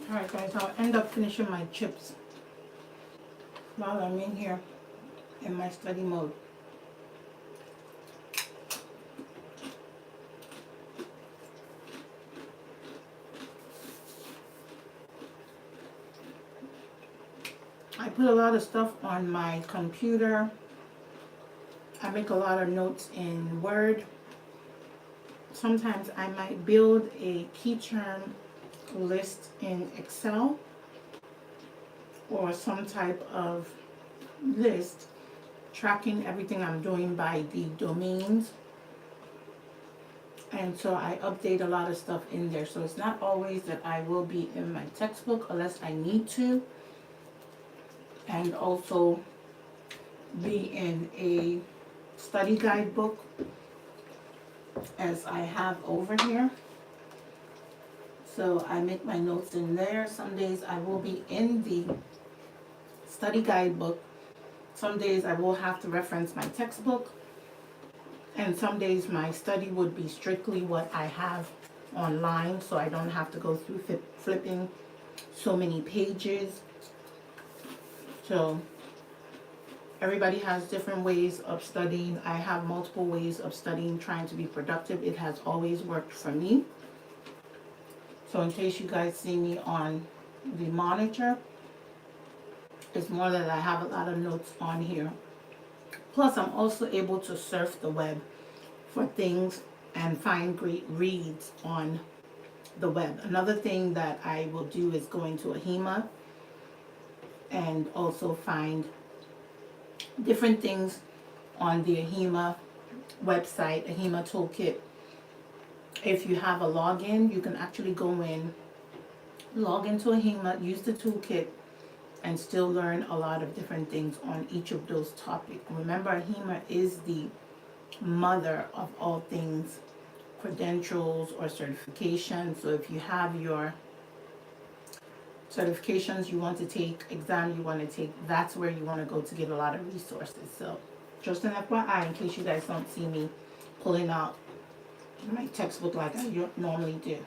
S1: Alright guys, I'll end up finishing my chips while I'm in here in my study mode. I put a lot of stuff on my computer. I make a lot of notes in Word. Sometimes I might build a key term list in Excel or some type of list tracking everything I'm doing by the domains. And so I update a lot of stuff in there. So it's not always that I will be in my textbook unless I need to. And also be in a study guide book as I have over here. So I make my notes in there. Some days I will be in the study guide book. Some days I will have to reference my textbook. And some days my study would be strictly what I have online, so I don't have to go through flipping so many pages. So everybody has different ways of studying. I have multiple ways of studying, trying to be productive. It has always worked for me. So in case you guys see me on the monitor, it's more that I have a lot of notes on here. Plus, I'm also able to surf the web for things and find great reads on the web. Another thing that I will do is go into RHIA and also find different things on the RHIA website, RHIA toolkit. If you have a login, you can actually go in, log into RHIA, use the toolkit, and still learn a lot of different things on each of those topics. Remember, RHIA is the mother of all things credentials or certifications. So if you have your certifications you want to take, exam you want to take, that's where you want to go to get a lot of resources. So just an FYI, in case you guys don't see me pulling out my textbook like I normally do.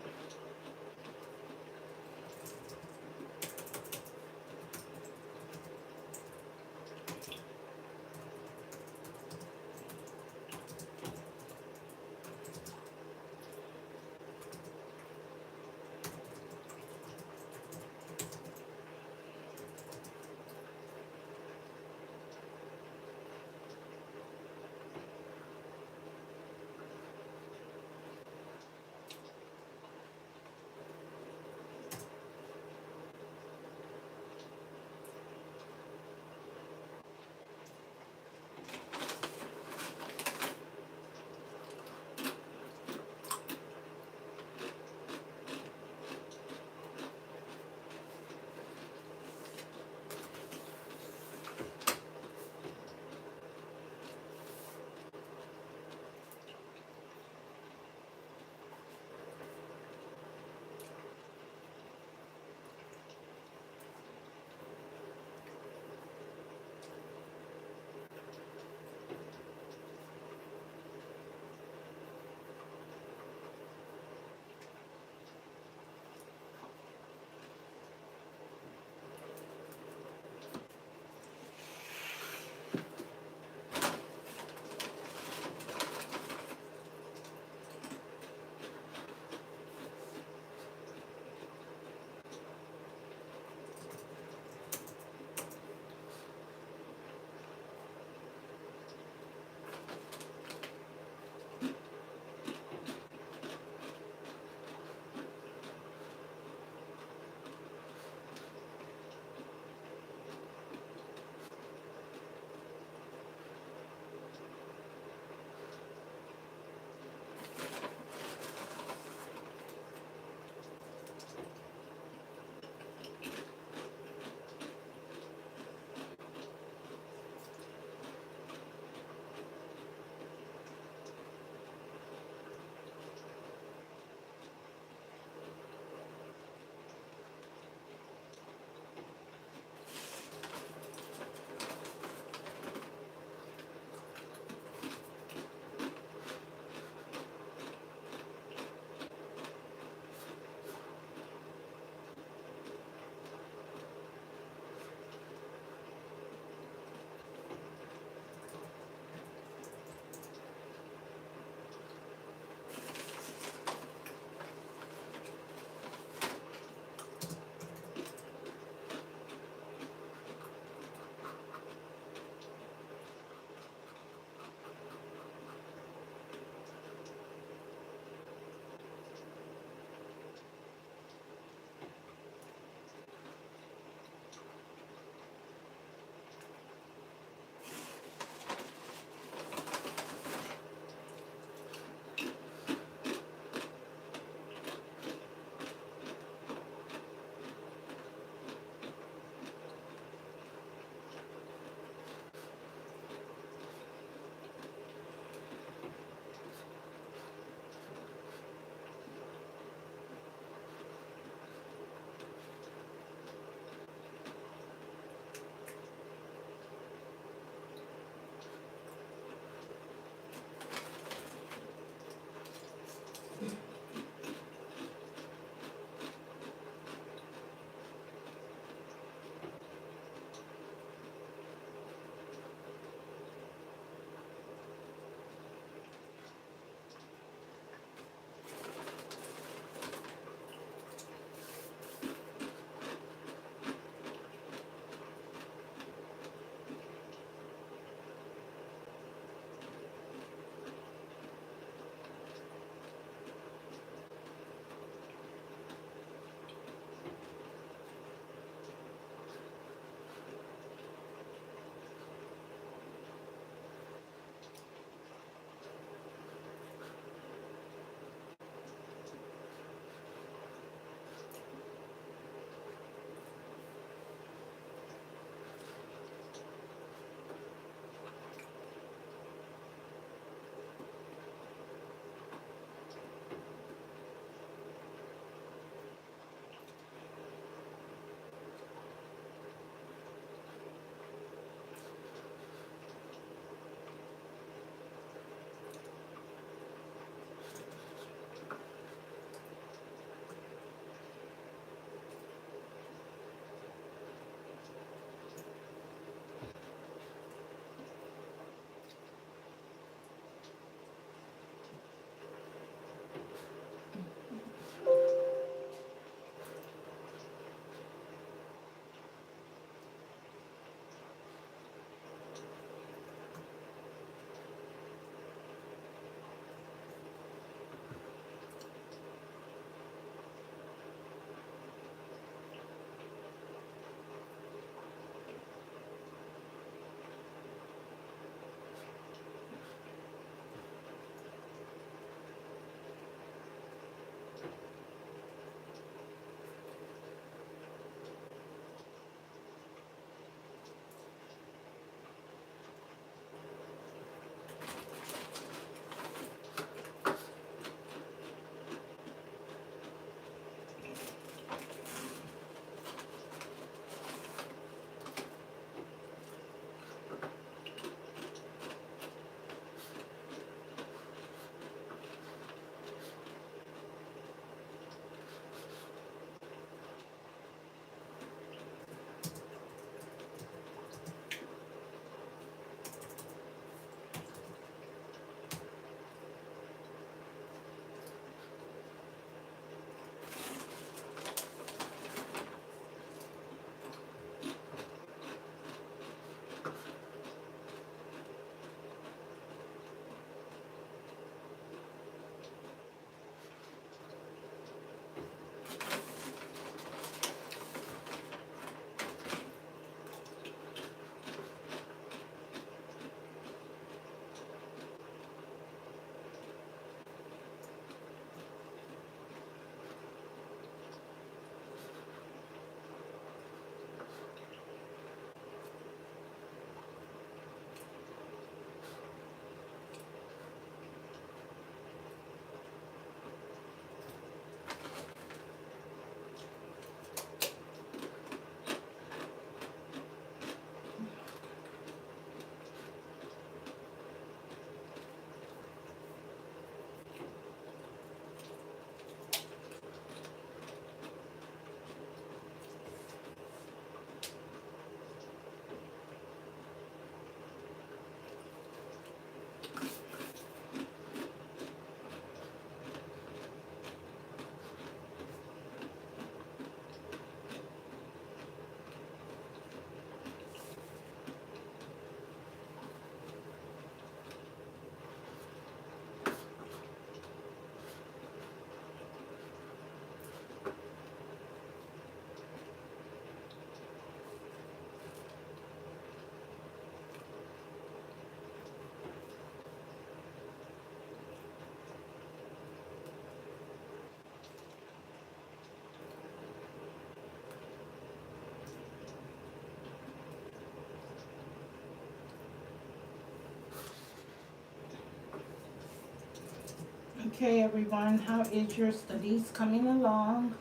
S1: Okay, everyone, how is your studies coming along?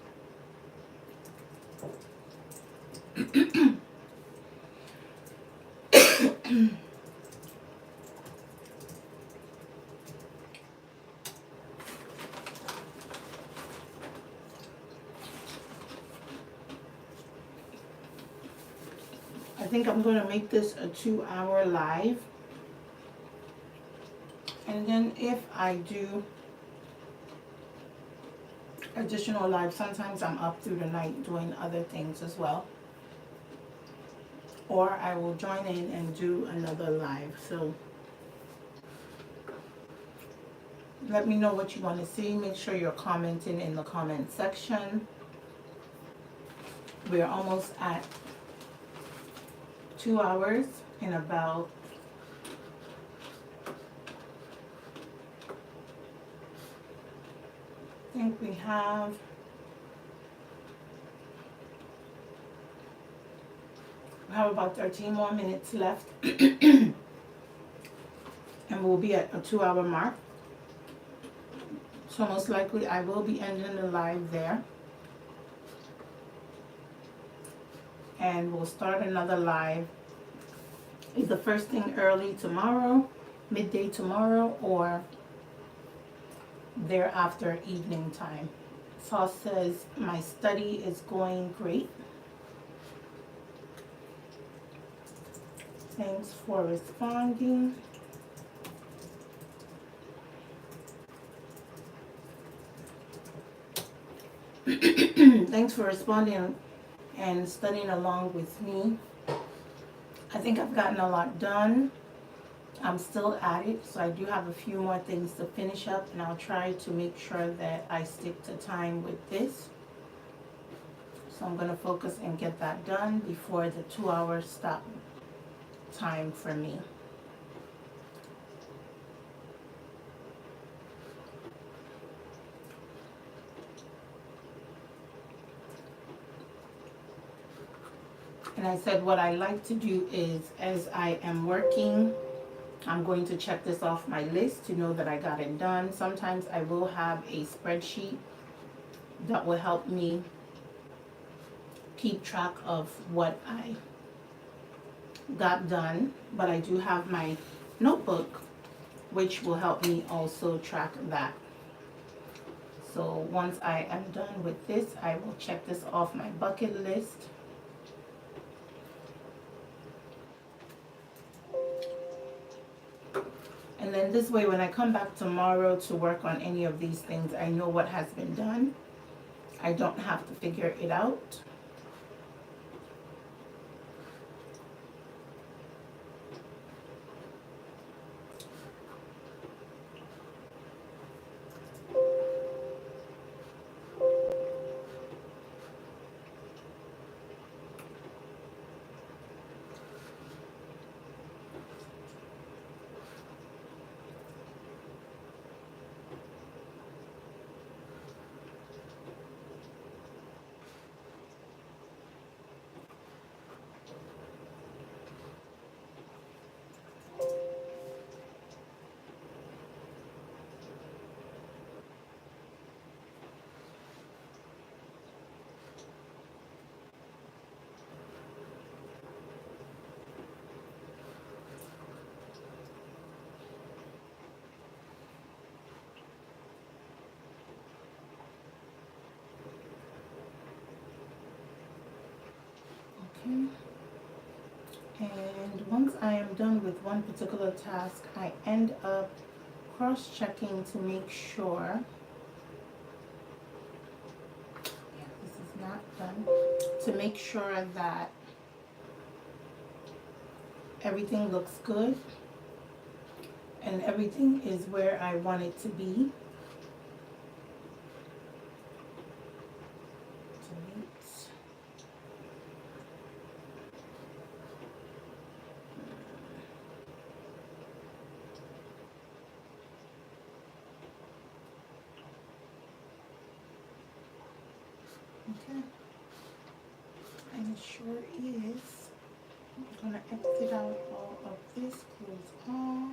S1: I think I'm going to make this a 2-hour live. And then if I do additional live, sometimes I'm up through the night doing other things as well. Or I will join in and do another live. So let me know what you want to see. Make sure you're commenting in the comment section. We're almost at 2 hours in about I think we have about 13 more minutes left. And we'll be at a 2-hour mark. So most likely I will be ending the live there. And we'll start another live either first thing early tomorrow, midday tomorrow, or thereafter evening time. Sauce says, my study is going great. Thanks for responding. Thanks for responding and studying along with me. I think I've gotten a lot done. I'm still at it, so I do have a few more things to finish up, and I'll try to make sure that I stick to time with this. So I'm going to focus and get that done before the 2-hour stop time for me. And I said what I like to do is, as I am working, I'm going to check this off my list to know that I got it done. Sometimes I will have a spreadsheet that will help me keep track of what I got done, but I do have my notebook which will help me also track that. So once I am done with this, I will check this off my bucket list. And then this way, when I come back tomorrow to work on any of these things, I know what has been done. I don't have to figure it out. Okay. And once I am done with one particular task, I end up cross-checking to make sure, yeah, this is not done, to make sure that everything looks good and everything is where I want it to be. Okay, and it sure is. I'm gonna exit out all of this, close all.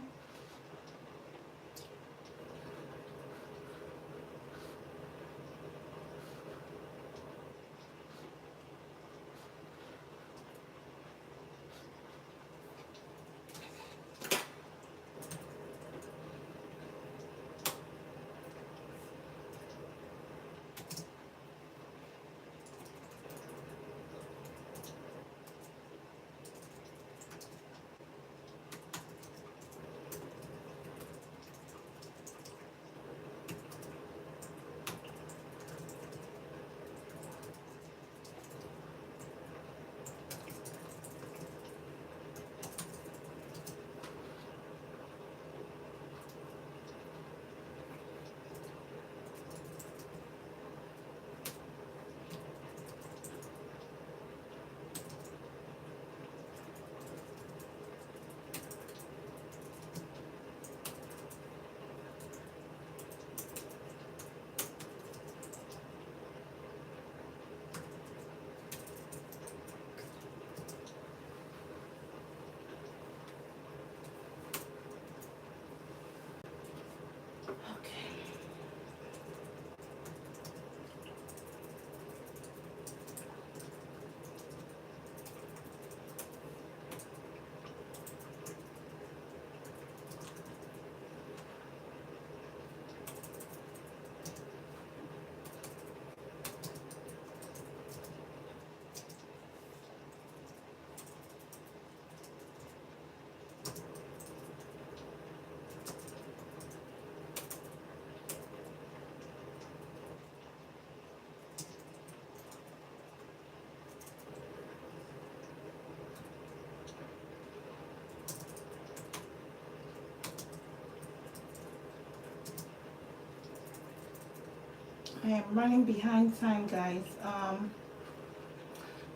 S1: I am running behind time, guys.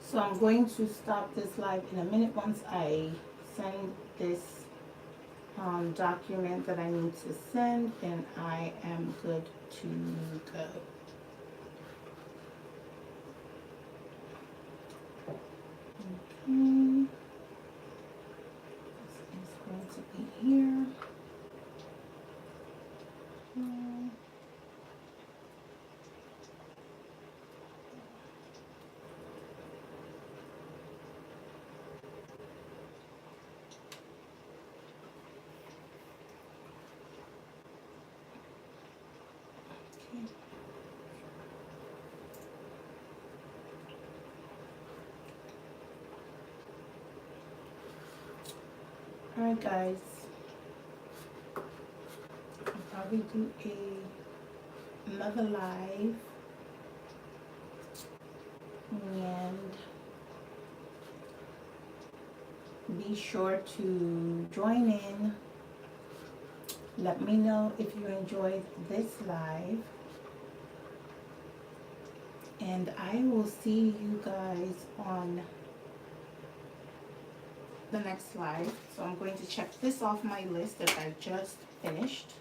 S1: So I'm going to stop this live in a minute once I send this document that I need to send, and I am good to go. Okay. This is going to be here. Okay. Alright, guys. I'll probably do another live, and be sure to join in. Let me know if you enjoyed this live, and I will see you guys on the next live. So I'm going to check this off my list that I just finished.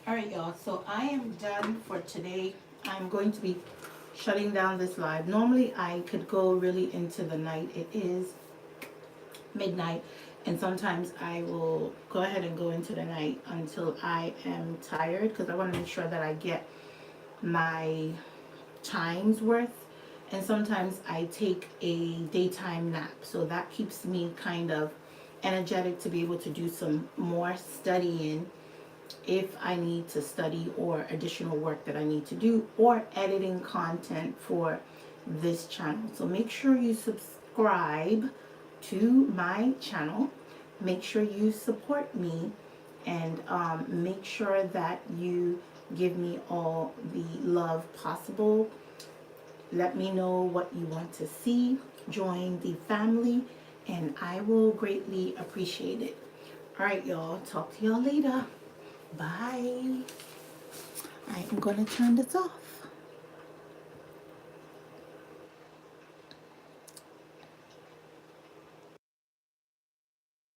S1: Alright, y'all, so I am done for today. I'm going to be shutting down this live. Normally I could go really into the night. It is midnight, and sometimes I will go ahead and go into the night until I am tired, because I want to make sure that I get my time's worth. And sometimes I take a daytime nap, so that keeps me kind of energetic to be able to do some more studying if I need to study, or additional work that I need to do, or editing content for this channel. So make sure you subscribe to my channel. Make sure you support me, and make sure that you give me all the love possible. Let me know what you want to see. Join the family, and I will greatly appreciate it. All right, y'all. Talk to y'all later. Bye. I am going to turn this off.